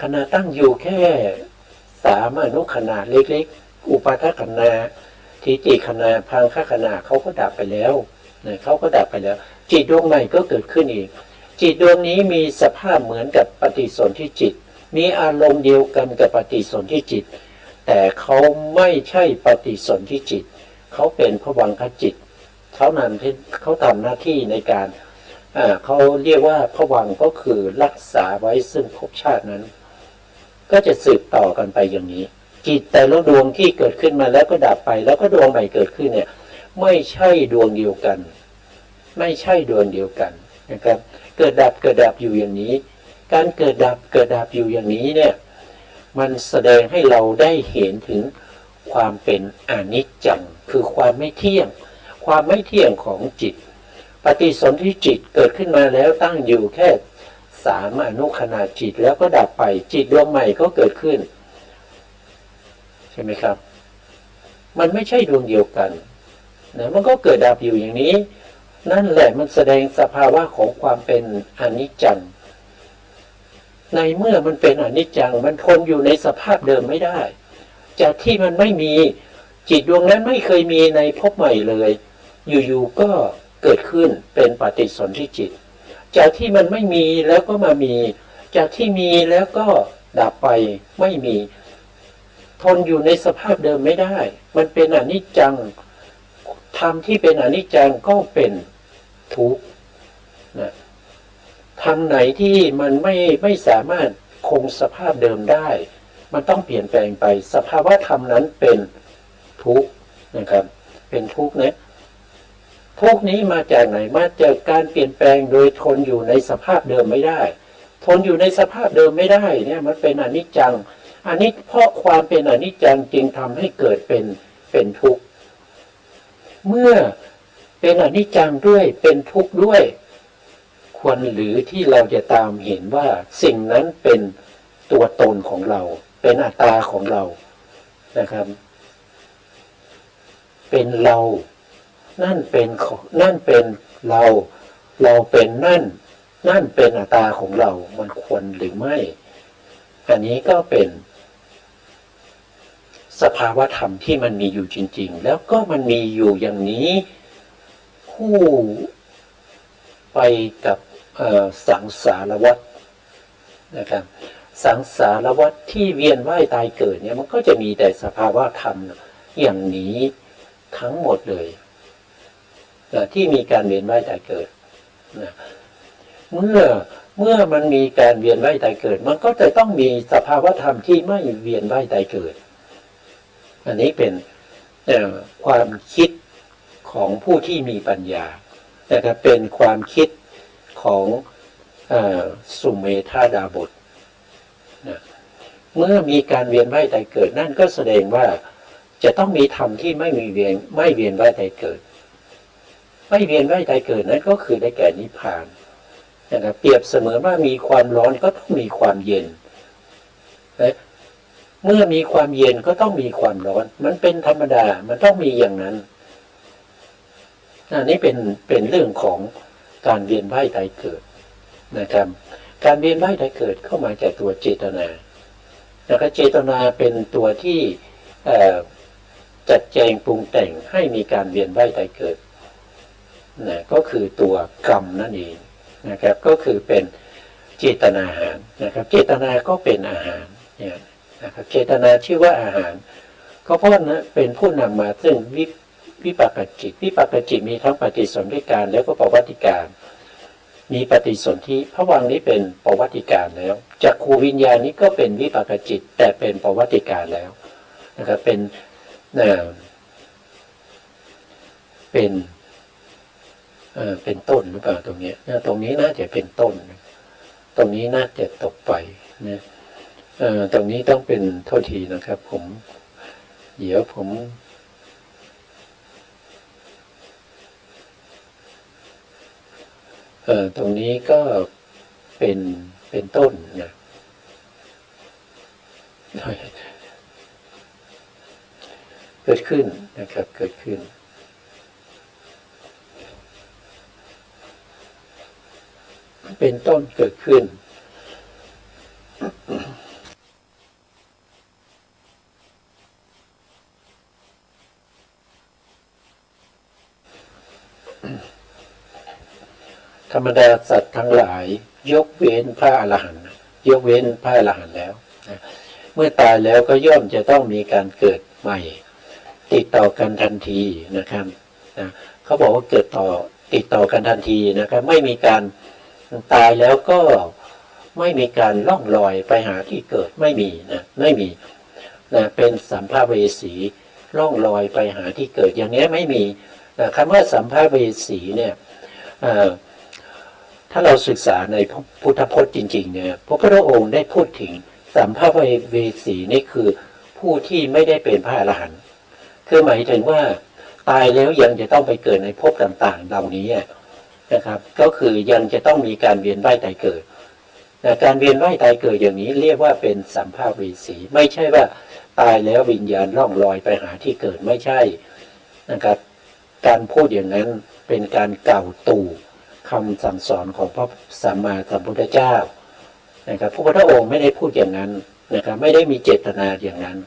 ขณะตั้งอยู่แค่3อนุขณะเล็กๆอุปาทขณะทิฏฐิขณะพังคขณะเขาก็ดับไปแล้วนะเขาก็ดับไปแล้วจิตดวงใหม่ก็เกิดขึ้นอีกจิตดวงนี้มีสภาพเหมือนกับปฏิสนธิจิตมีอารมณ์เดียวกันกับปฏิสนธิจิตแต่เขาไม่ใช่ปฏิสนธิจิตเขาเป็นภวังคจิตเขาทำหน้าที่ในการเขาเรียกว่าภวังค์ก็คือรักษาไว้ซึ่งภพชาตินั้นก็จะสืบต่อกันไปอย่างนี้จิตแต่ละดวงที่เกิดขึ้นมาแล้วก็ดับไปแล้วก็ดวงใหม่เกิดขึ้นเนี่ยไม่ใช่ดวงเดียวกันไม่ใช่ดวงเดียวกันนะครับเกิดดับอยู่อย่างนี้การเกิดดับอยู่อย่างนี้เนี่ยมันแสดงให้เราได้เห็นถึงความเป็นอนิจจังคือความไม่เที่ยงความไม่เที่ยงของจิตปฏิสนธิจิตเกิดขึ้นมาแล้วตั้งอยู่แค่3อนุขณะจิตแล้วก็ดับไปจิตดวงใหม่ก็เกิดขึ้นใช่ไหมครับมันไม่ใช่ดวงเดียวกันนะมันก็เกิดดับอยู่อย่างนี้นั่นแหละมันแสดงสภาวะของความเป็นอนิจจังในเมื่อมันเป็นอนิจจังมันทนอยู่ในสภาพเดิมไม่ได้จากที่มันไม่มีจิตดวงนั้นไม่เคยมีในภพใหม่เลยอยู่ๆก็เกิดขึ้นเป็นปฏิสนธิจิตจากที่มันไม่มีแล้วก็มามีจากที่มีแล้วก็ดับไปไม่มีทนอยู่ในสภาพเดิมไม่ได้มันเป็นอนิจจังธรรมที่เป็นอนิจจังก็เป็นทุกข์นะธรรมไหนที่มันไม่สามารถคงสภาพเดิมได้มันต้องเปลี่ยนแปลงไปสภาวะธรรมนั้นเป็นทุกข์นะครับเป็นทุกข์นะทุกข์นี้มาจากไหนมาจากการเปลี่ยนแปลงโดยทนอยู่ในสภาพเดิมไม่ได้ทนอยู่ในสภาพเดิมไม่ได้เนี่ยมันเป็นอนิจจังอันนี้เพราะความเป็นอนิจจังจึงทำให้เกิดเป็นทุกข์เมื่อเป็นอนิจจังด้วยเป็นทุกข์ด้วยควรหรือที่เราจะตามเห็นว่าสิ่งนั้นเป็นตัวตนของเราเป็นอัตตาของเรานะครับเป็นเรา นั่นเป็นเราเป็นนั่นเป็นอัตตาของเรามันควรหรือไม่อันนี้ก็เป็นสภาวธรรมที่มันมีอยู่จริงๆแล้วก็มันมีอยู่อย่างนี้คู่ไปกับสังสารวัฏนะครับสังสารวัฏที่เวียนว่ายตายเกิดเนี่ยมันก็จะมีแต่สภาวธรรมอย่างนี้ทั้งหมดเลยที่มีการเวียนว่ายตายเกิดนะเมื่อมันมีการเวียนว่ายตายเกิดมันก็จะต้องมีสภาวธรรมที่ไม่เวียนว่ายตายเกิดอันนี้เป็นความคิดของผู้ที่มีปัญญานะครับเป็นความคิดของสุเมธาดาบทนะเมื่อมีการเวียนว่ายตายเกิดนั่นก็แสดงว่าจะต้องมีธรรมที่ไม่เวียนว่ายตายเกิดไม่เวียนว่ายตายเกิดนั่นก็คือได้แก่นิพพานนะครับเปรียบเสมือนว่ามีความร้อนก็ต้องมีความเย็นนะเมื่อมีความเย็นก็ต้องมีความร้อนมันเป็นธรรมดามันต้องมีอย่างนั้นอันนี้เป็นเรื่องของการเวียนว่ายตายเกิดนะครับการเวียนว่ายตายเกิดเข้ามาจากตัวเจตนานะครับเจตนาเป็นตัวที่จัดแจงปรุงแต่งให้มีการเวียนว่ายตายเกิดนะก็คือตัวกรรมนั่นเองนะครับก็คือเป็นเจตนาอาหารนะครับเจตนาก็เป็นอาหารเนี่ยนะครับเจตนาชื่อว่าอาหารก็เพราะนั้นเป็นผู้นำมาซึ่งวิปากจิตมีทั้งปฏิสนธิการแล้วก็ปวัตติการมีปฏิสนธิภวังค์นี้เป็นปวัตติการแล้วจักขูวิญญาณนี้ก็เป็นวิปากจิตแต่เป็นปวัตติการแล้วนะครับเป็นต้นหรือเปล่าตรงนี้ตรงนี้น่าจะเป็นต้นตรงนี้น่าจะตกไปนะตรงนี้ต้องเป็นโทษทีนะครับเดี๋ยวผมตรงนี้ก็เป็นต้นนะเกิดขึ้นนะครับเกิดขึ้นเป็นต้นเกิดขึ้นธรรมดาสัตว์ทั้งหลายยกเว้นพระอรหันต์แล้วนะเมื่อตายแล้วก็ย่อมจะต้องมีการเกิดใหม่ติดต่อกันทันทีนะครับนะเขาบอกว่าเกิดติดต่อกันทันทีนะครับไม่มีการตายแล้วก็ไม่มีการล่องลอยไปหาที่เกิดไม่มีนะเป็นสัมภเวสีล่องลอยไปหาที่เกิดอย่างนี้ไม่มีนะคำว่าสัมภเวสีเนี่ยถ้าเราศึกษาในพุทธพจน์จริงๆเนี่ยพระพุทธองค์ได้พูดถึงสัมภเวสีนี่คือผู้ที่ไม่ได้เป็นพระอรหันต์คือหมายถึงว่าตายแล้วยังจะต้องไปเกิดในภพต่างๆเหล่านี้นะครับก็คือยังจะต้องมีการเวียนว่ายตายเกิดการเวียนว่ายตายเกิดอย่างนี้เรียกว่าเป็นสัมภเวสีไม่ใช่ว่าตายแล้ววิญญาณล่องลอยไปหาที่เกิดไม่ใช่นะครับการพูดอย่างนั้นเป็นการกล่าวตู่คำสั่งสอนของพระสัมมาสัมพุทธเจ้านะครับพระพุทธองค์ไม่ได้พูดอย่างนั้นนะครับไม่ได้มีเจตนาอย่างนั้น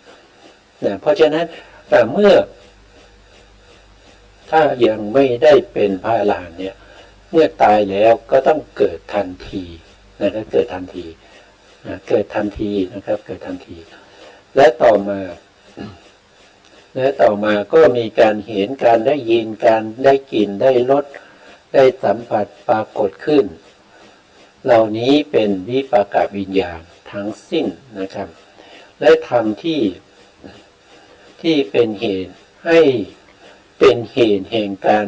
นะเพราะฉะนั้นเมื่อถ้ายังไม่ได้เป็นพระอรหันต์เนี่ยเมื่อตายแล้วก็ต้องเกิดทันทีนะครับเกิดทันทีนะครับเกิดทันทีและต่อมาก็มีการเห็นการได้ยินการได้กลิ่นได้รสได้สัมผัสปรากฏขึ้นเหล่านี้เป็นวิปากวิญญาณทั้งสิ้นนะครับและธรรมที่เป็นเหตุให้เป็นเหตุแห่งการ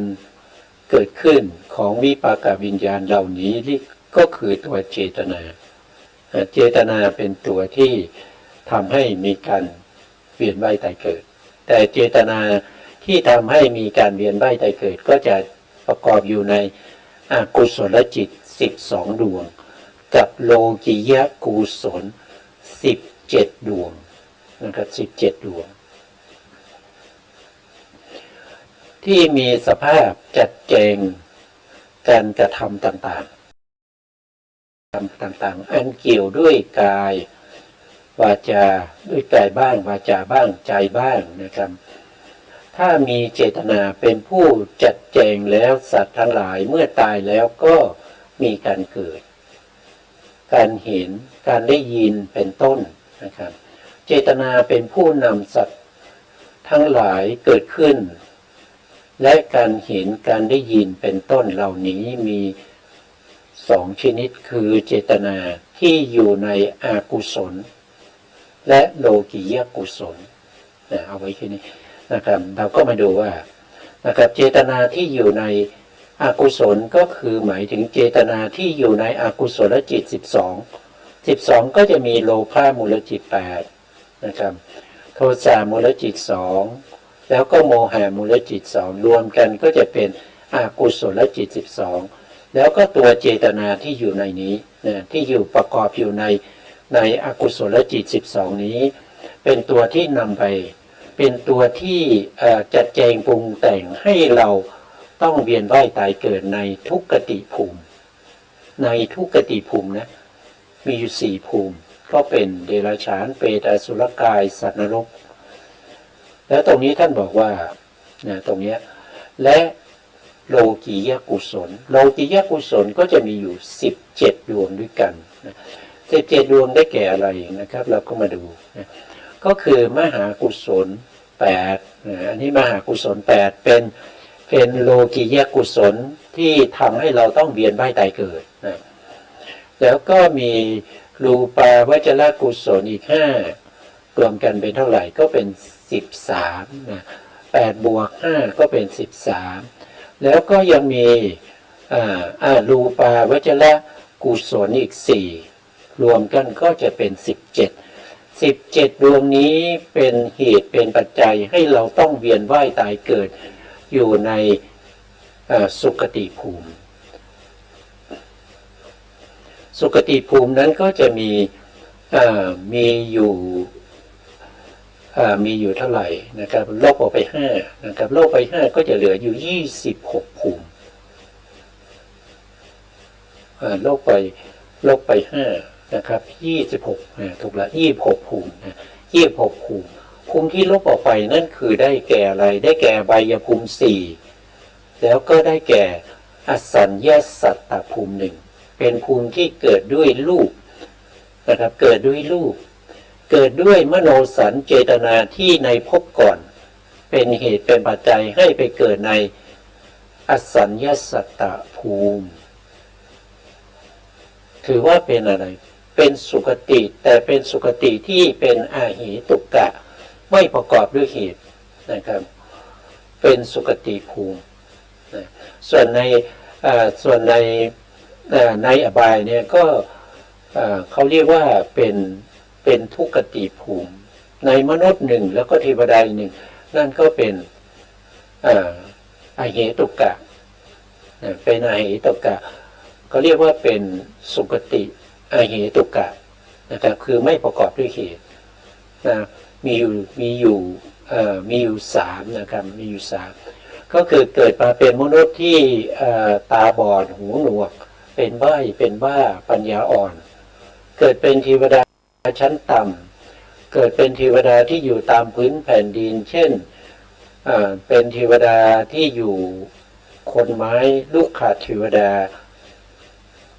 เกิดขึ้นของวิปากวิญญาณเหล่านี้ก็คือตัวเจตนาเป็นตัวที่ทำให้มีการเวียนว่ายตายเกิดแต่เจตนาที่ทำให้มีการเวียนว่ายตายเกิดก็จะประกอบอยู่ในกุศลจิต12ดวงกับโลกิยะกุศล17ดวงนะครับ17ดวง ที่มีสภาพจัดแจงการกระทำต่างๆอันเกี่ยวด้วยกายวาจาด้วยกายบ้างวาจาบ้างใจบ้างนะครับถ้ามีเจตนาเป็นผู้จัดแจงแล้วสัตว์ทั้งหลายเมื่อตายแล้วก็มีการเกิดการเห็นการได้ยินเป็นต้นนะครับเจตนาเป็นผู้นำสัตว์ทั้งหลายเกิดขึ้นและการเห็นการได้ยินเป็นต้นเหล่านี้มีสองชนิดคือเจตนาที่อยู่ในอากุศลและโลกียกุศลเอาไว้แค่นี้นะครับเราก็มาดูว่านะครับเจตนาที่อยู่ในอกุศลก็คือหมายถึงเจตนาที่อยู่ในอกุศลจิต12ก็จะมีโลภะมูลจิต8นะครับโทสะมูลจิต2แล้วก็โมหะมูลจิต2รวมกันก็จะเป็นอกุศลจิต12แล้วก็ตัวเจตนาที่อยู่ในนี้นะที่อยู่ประกอบอยู่ในอกุศลจิต12นี้เป็นตัวที่นำไปเป็นตัวที่จัดแจงปรุงแต่งให้เราต้องเวียนว่ายตายเกิดในทุกขติภูมิในทุกขติภูมินะมีอยู่4ภูมิก็เป็นเดรัจฉานเปรตอสุรกายสัตว์นรกแล้วตรงนี้ท่านบอกว่าตรงนี้และโลกียกุศลโลกียกุศลก็จะมีอยู่17ดวงด้วยกัน17ดวงได้แก่อะไรนะครับเราก็มาดูนะก็คือมหากุศล8อันนี้มหากุศล8เป็นโลกียกุศลที่ทำให้เราต้องเวียนว่ายตายเกิดนะแล้วก็มีรูปาวจรกุศลอีก5รวมกันเป็นเท่าไหร่ก็เป็น13นะ8บวก5ก็เป็น13แล้วก็ยังมีรูปาวจรกุศลอีก4รวมกันก็จะเป็น17ดวงนี้เป็นเหตุเป็นปัจจัยให้เราต้องเวียนว่ายตายเกิดอยู่ในสุคติภูมิสุคติภูมินั้นก็จะมีอยู่เท่าไหร่นะครับลบออกไป5นะครับลบไป5ก็จะเหลืออยู่26ภูมิลบไป5นะครับ26ถูกละ26ภูมินะ26ภูมิที่ลบออกไปนั่นคือได้แก่อะไรได้แก่ไบยภูมิ4แล้วก็ได้แก่อสัญญาสัตตภูมิ1เป็นภูมิที่เกิดด้วยรูปนะครับเกิดด้วยรูปเกิดด้วยมโนสัญเจตนาที่ในภพก่อนเป็นเหตุเป็นปัจจัยให้ไปเกิดในอสัญญาสัตตภูมิถือว่าเป็นอะไรเป็นสุคติแต่เป็นสุคติที่เป็นอาหิตุกะไม่ประกอบด้วยเหตุนะครับเป็นสุคติภูมินะส่วนในอบายเนี่ยก็เขาเรียกว่าเป็นทุกขติภูมิในมนุษย์1แล้วก็เทวดา1นั่นก็เป็นอาหิตุกะเป็นอาหิตุกะเขาเรียกว่าเป็นสุคติอาหิตุกะนะครับคือไม่ประกอบด้วยเหตุนะมีอยู่3นะครับมีอยู่3ก็คือเกิดมาเป็นมนุษย์ที่ตาบอดหูหนวกเป็นใบ้เป็นบ้าปัญญาอ่อนเกิดเป็นเทวดาชั้นต่ำเกิดเป็นเทวดาที่อยู่ตามพื้นแผ่นดินเช่นเป็นเทวดาที่อยู่คนไม้ลูกขาดเทวดา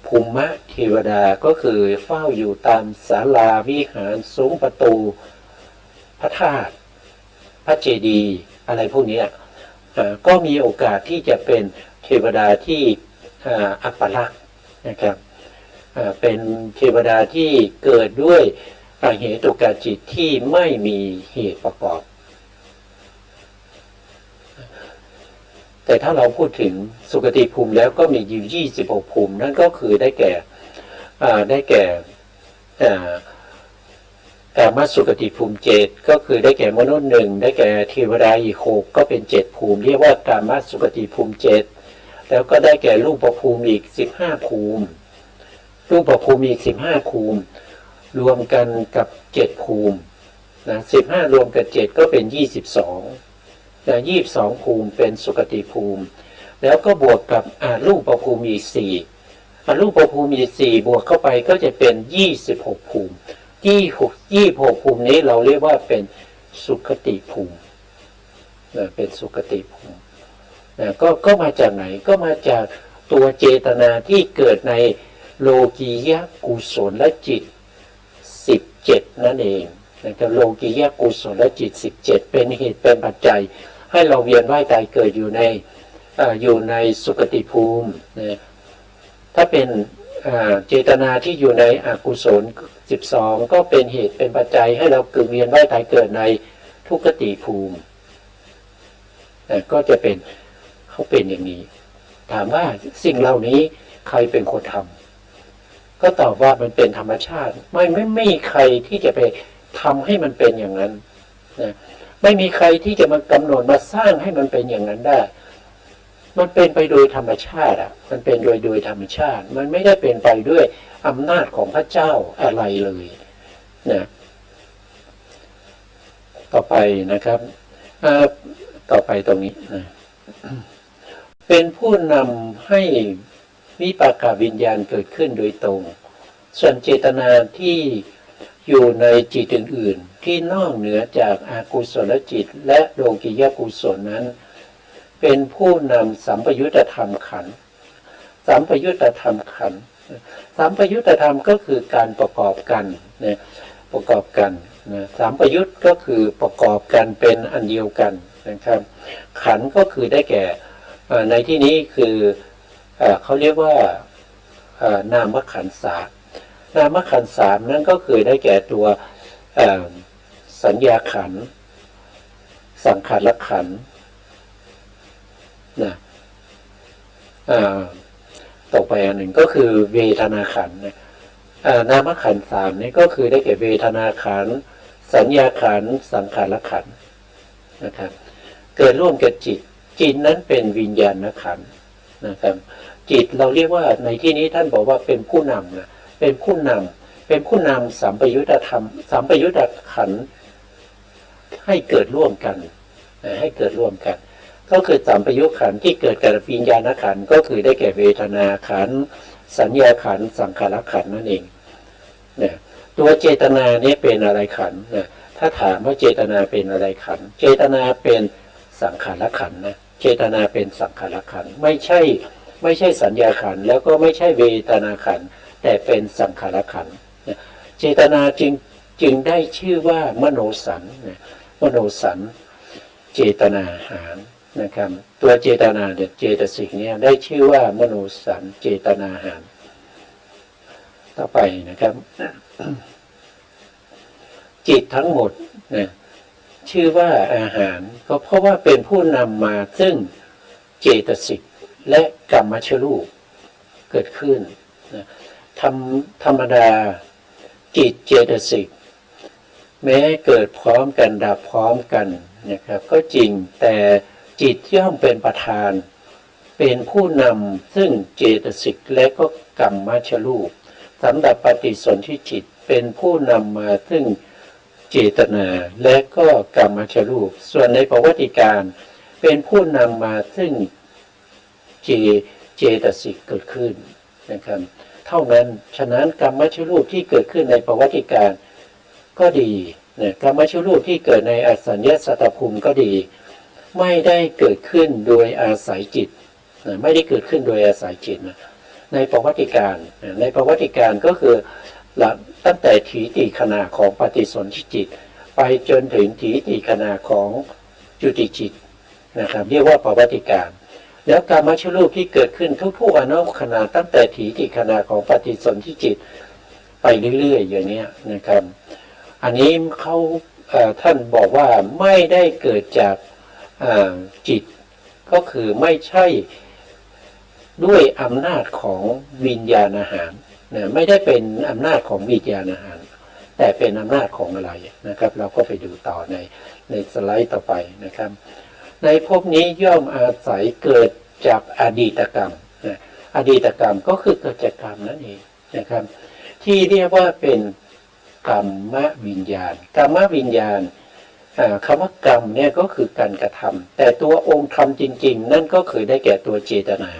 ภูมะเทวดาก็คือเฝ้าอยู่ตามศาลาวิหารซุ้มประตูพระธาตุพระเจดีย์อะไรพวกนี้ก็มีโอกาสที่จะเป็นเทวดาที่อัปลักษณ์นะครับเป็นเทวดาที่เกิดด้วยเหตุกจิตที่ไม่มีเหตุประกอบแต่ถ้าเราพูดถึงสุคติภูมิแล้วก็มีอยู่26ภูมินั่นก็คือได้แก่กามสุคติภูมิ7ก็คือได้แก่มนุษย์1ได้แก่เทวดาอีก6ก็เป็น7ภูมิเรียกว่ากามสุคติภูมิ7แล้วก็ได้แก่รูปภูมิอีก15ภูมิรูปภูมิอีก15ภูมิรวมกันกับ7ภูมินะ15รวมกับ7ก็เป็น22 22ภูมิเป็นสุคติภูมิแล้วก็บวกกับรูปภูมิอีก4รูปภูมิอีก4บวกเข้าไปก็จะเป็น26ภูมิ26ภูมินี้เราเรียกว่าเป็นสุคติภูมิเป็นสุคติภูมิก็มาจากไหนก็มาจากตัวเจตนาที่เกิดในโลกียกุศลและจิต17นั่นเองนะครับโลกียกุศลและจิต17เป็นเหตุเป็นปัจจัยให้เราเวียนว่ายตายเกิดอยู่ในสุคติภูมินะถ้าเป็นเจตนาที่อยู่ในอกุศล12ก็เป็นเหตุเป็นปัจจัยให้เราเกิดเวียนว่ายตายเกิดในทุกขติภูมิก็จะเป็นเขาเป็นอย่างนี้ถามว่าสิ่งเหล่านี้ใครเป็นคนทำก็ตอบว่ามันเป็นธรรมชาติไม่มีใครที่จะไปทำให้มันเป็นอย่างนั้นนะไม่มีใครที่จะมากำหนดมาสร้างให้มันเป็นอย่างนั้นได้มันเป็นไปโดยธรรมชาติมันเป็นโดยธรรมชาติมันไม่ได้เป็นไปด้วยอำนาจของพระเจ้าอะไรเลยนะต่อไปนะครับต่อไปตรงนี้นะเป็นผู้นำให้วิปากวิญญาณเกิดขึ้นโดยตรงส่วนเจตนาที่อยู่ในจิตอื่นๆที่นอกเหนือจากอากุศลจิตและโลกิยกุศลนั้นเป็นผู้นำสัมปยุตตธรรมขันธ์สัมปยุตตธรรมขันธ์สัมปยุตตธรรมก็คือการประกอบกันนะประกอบกันนะสัมปยุตก็คือประกอบกันเป็นอันเดียวกันนะครับขันธ์ก็คือได้แก่ในที่นี้คือเขาเรียกว่านามขันธ์สามนามขันธ์สามนั่นก็คือได้แก่ตัวสัญญาขันธ์สังขารขันธ์นะต่อไปอันหนึ่งก็คือเวทนาขันธ์นามขันธ์สามนี่ก็คือได้แก่เวทนาขันธ์สัญญาขันธ์สังขารขันธ์นะครับเกิดร่วมกับจิตนั้นเป็นวิญญาณขันธ์นะครับจิตเราเรียกว่าในที่นี้ท่านบอกว่าเป็นผู้นำนะเป็นผู้นำสัมปยุตตธรรมสัมปยุตตขันธ์ให้เกิดร่วมกันให้เกิดร่วมกันก็คือสัมปยุตขันธ์ที่เกิดกับวิญญาณขันธ์ก็คือได้แก่เวทนาขันธ์สัญญาขันธ์สังขารขันธ์นั่นเองเนี่ยตัวเจตนานี้เป็นอะไรขันธ์นะถ้าถามว่าเจตนาเป็นอะไรขันธ์เจตนาเป็นสังขารขันธ์นะเจตนาเป็นสังขารขันธ์ไม่ใช่สัญญาขันธ์แล้วก็ไม่ใช่เวทนาขันธ์แต่เป็นสังขารขันธ์เจตนาจึงได้ชื่อว่ามโนสัญมโนสัญเจตนาหารนะครับตัวเจตนาเจตสิกเนี่ยได้ชื่อว่ามโนสัญเจตนาหารต่อไปนะครับจิตทั้งหมดนะชื่อว่าอาหารก็เพราะว่าเป็นผู้นำมาซึ่งเจตสิกและกรรมชรูปเกิดขึ้นนะธรรมดาจิตเจตสิกแม้เกิดพร้อมกันดับพร้อมกันนะครับก็จริงแต่จิตย่อมเป็นประธานเป็นผู้นำซึ่งเจตสิกและก็กรรมชรูปสำหรับปฏิสนธิจิตเป็นผู้นำมาซึ่งเจตนาและก็กรรมชรูปส่วนในประวัติการเป็นผู้นำมาซึ่งเจตสิกเกิดขึ้นนะครับเท่านั้นฉะนั้นกรรมชรูปที่เกิดขึ้นในประวัติการก็ดีนะกรรมชรูปที่เกิดในอสัญญาสัตตภูมิก็ดีไม่ได้เกิดขึ้นโดยอาศัยจิตนะไม่ได้เกิดขึ้นโดยอาศัยจิตนะในประวัติการก็คือตั้งแต่ถีติขณะของปฏิสนธิจิตไปจนถึงถีติขณะของจุติจิตนะครับเรียกว่าประวัติการแล้วกรรมชรูปที่เกิดขึ้นทุกๆอนุขณะตั้งแต่ถีติขณะของปฏิสนธิจิตไปเรื่อยๆอย่างนี้นะครับอันนี้ท่านบอกว่าไม่ได้เกิดจากจิตก็คือไม่ใช่ด้วยอำนาจของวิญญาณอาหารนะไม่ได้เป็นอำนาจของวิญญาณอาหารแต่เป็นอำนาจของอะไรนะครับเราก็ไปดูต่อในสไลด์ต่อไปนะครับในภพนี้ย่อมอาศัยเกิดจากอดีตกรรมนะอดีตกรรมก็คือเกิดจากกรรมนั่นเองนะครับที่เรียกว่าเป็นกรรมวิญญาณกรรมวิญญาณ คำว่ากรรมเนี่ยก็คือการกระทำแต่ตัวองค์ธรรมจริงๆนั่นก็คือได้แก่ตัวเจตนา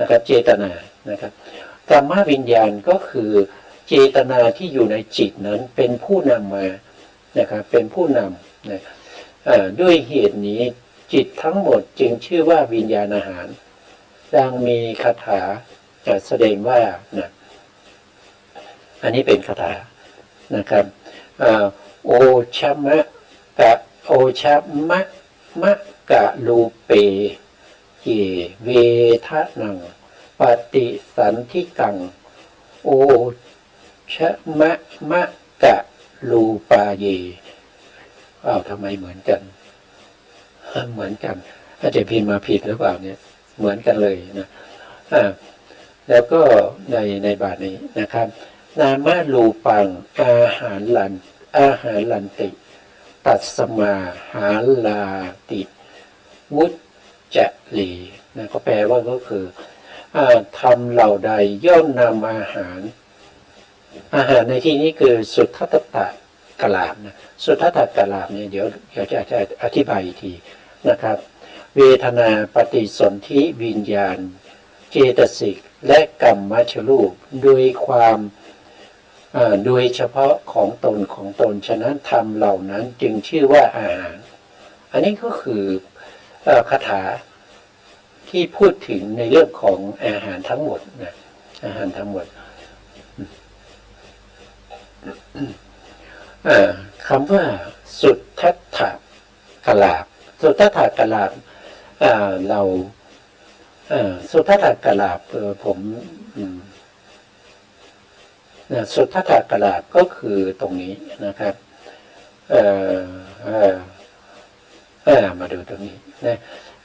นะครับเจตนานะครับกรรมวิญญาณก็คือเจตนาที่อยู่ในจิตนั้นเป็นผู้นำมานะครับเป็นผู้นำนะด้วยเหตุนี้จิตทั้งหมดจึงชื่อว่าวิญญาณอาหารดังมีคาถาแสดงว่านะอันนี้เป็นคาถานะครับโอชมะกะโอชมะมะกะลูเปเยเวทะนังปฏิสันธิกังโอชมะมะกะลูปาเยทำไมเหมือนกันเหมือนกันอาจจะพิมพ์มาผิดหรือเปล่าเนี่ยเหมือนกันเลยนะแล้วก็ในบาทนี้นะครับนามาลูปังอาหารลันติตัดสมาหาลาติมุจจะลีนะก็แปลว่าก็คือทำเหล่าใดย่อมนำอาหารในที่นี้คือสุทธัตตะกลาบนะสุทธัตตะกลาบเนี่ยเดี๋ยวจะอธิบายอีกทีนะครับเวทนาปฏิสนธิวิญญาณเจตสิกและกรรมมัชรูปโดยความโดยเฉพาะของตนฉะนั้นธรรมเหล่านั้นจึงชื่อว่าอาหารอันนี้ก็คือคาถาที่พูดถึงในเรื่องของอาหารทั้งหมดนะอาหารทั้งหมดคำว่าสุทธัตถกลาบสุทธัตถกลาบเราสุทธัตถกลาบผมสุทธัตถกลาบก็คือตรงนี้นะครับมาดูตรงนี้นะ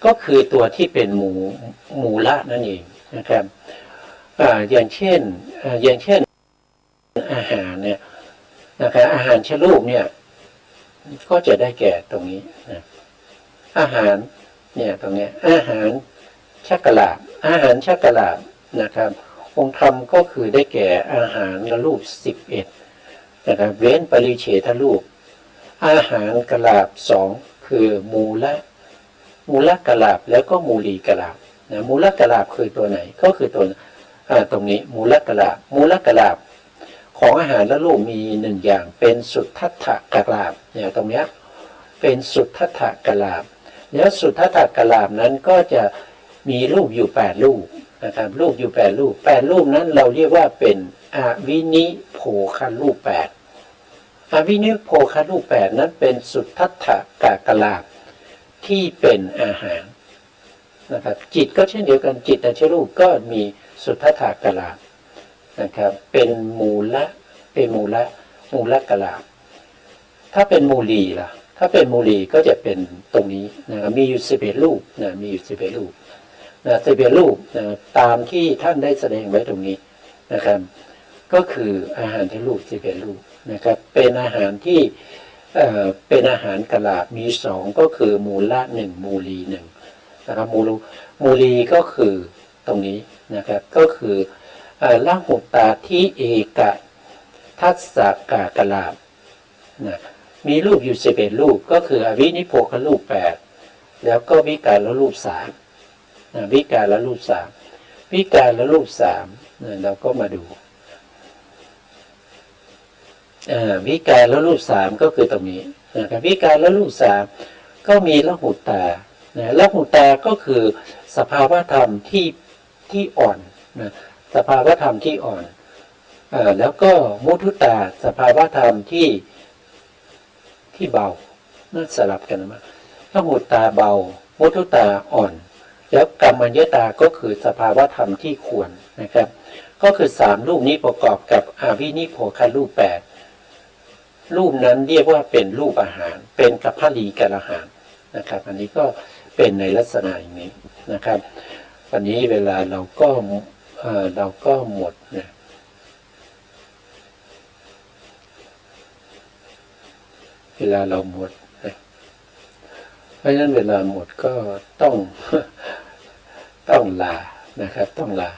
ก็คือตัวที่เป็นมูละนั่นเองนะครับอย่างเช่นอาหารเนี่ยนะครับอาหารชะลูกเนี่ยก็จะได้แก่ตรงนี้นะอาหารเนี่ยตรงนี้อาหารชักกะลาบนะครับองค์ธรรมก็คือได้แก่อาหารรูป11นะครับเว้นปริเฉทรูปอาหารกะลาบ2คือมูละกะลาบแล้วก็มูลีกะลาบนะมูละกะลาบคือตัวไหนก็คือตัวตรงนี้มูละกะลาบของอาหารและรูปมี1อย่างเป็นสุทธัตถกะลาบเนี่ยตรงเนี้ยเป็นสุทธัตถกะลาบแล้วสุทธัตถกะลาบนั้นก็จะมีรูปอยู่8รูปนะครับรูปอยู่8รูปนั้นเราเรียกว่าเป็นอวินิโภครูป8อวินิโภครูป8นั้นเป็นสุทธัตถกะลาบที่เป็นอาหารนะครับจิตก็เช่นเดียวกันจิตตชรูปก็มีสุทธัตถกะลาบนะครับเป็นมูละกะลาบถ้าเป็นมูลีล่ะถ้าเป็นมูลีก็จะเป็นตรงนี้นะมีอยู่11รูปนะมีอยู่11รูปนะ11รูปนะตามที่ท่านได้แสดงไว้ตรงนี้นะครับก็คืออาหารที่รูป11รูปนะครับเป็นอาหารที่เป็นอาหารกะลาบมี2ก็คือมูละ1มูลี1นะครับมูลีก็คือตรงนี้นะครับก็คือละหุตาที่เอกทัสสะกะลาบนะมีรูปอยู่11รูปก็คืออวินิโภครูป8แล้วก็วิการละรูป3นะวิการละรูป3นะเราก็มาดูวิการละรูป3ก็คือตรงนี้นะครับวิการละรูป3ก็มีละหุตานะละหุตาก็คือสภาวะธรรมที่อ่อนนะสภาวะธรรมที่อ่อนแล้วก็มุทุตาสภาวะธรรมที่เบาน่าสลับกันมาละหุตาเบามุทุตาอ่อนแล้วกัมมัญญตาก็คือสภาวะธรรมที่ควรนะครับก็คือ3รูปนี้ประกอบกับอวินิโภครูป8รูปนั้นเรียกว่าเป็นรูปอาหารเป็นกัพพลีกะอาหารนะครับอันนี้ก็เป็นในลักษณะอย่างนี้นะครับวันนี้เวลาเราก็หมดนะเวลาเราหมดนะเพราะฉะนั้นเวลาหมดก็ต้องลานะครับต้องลา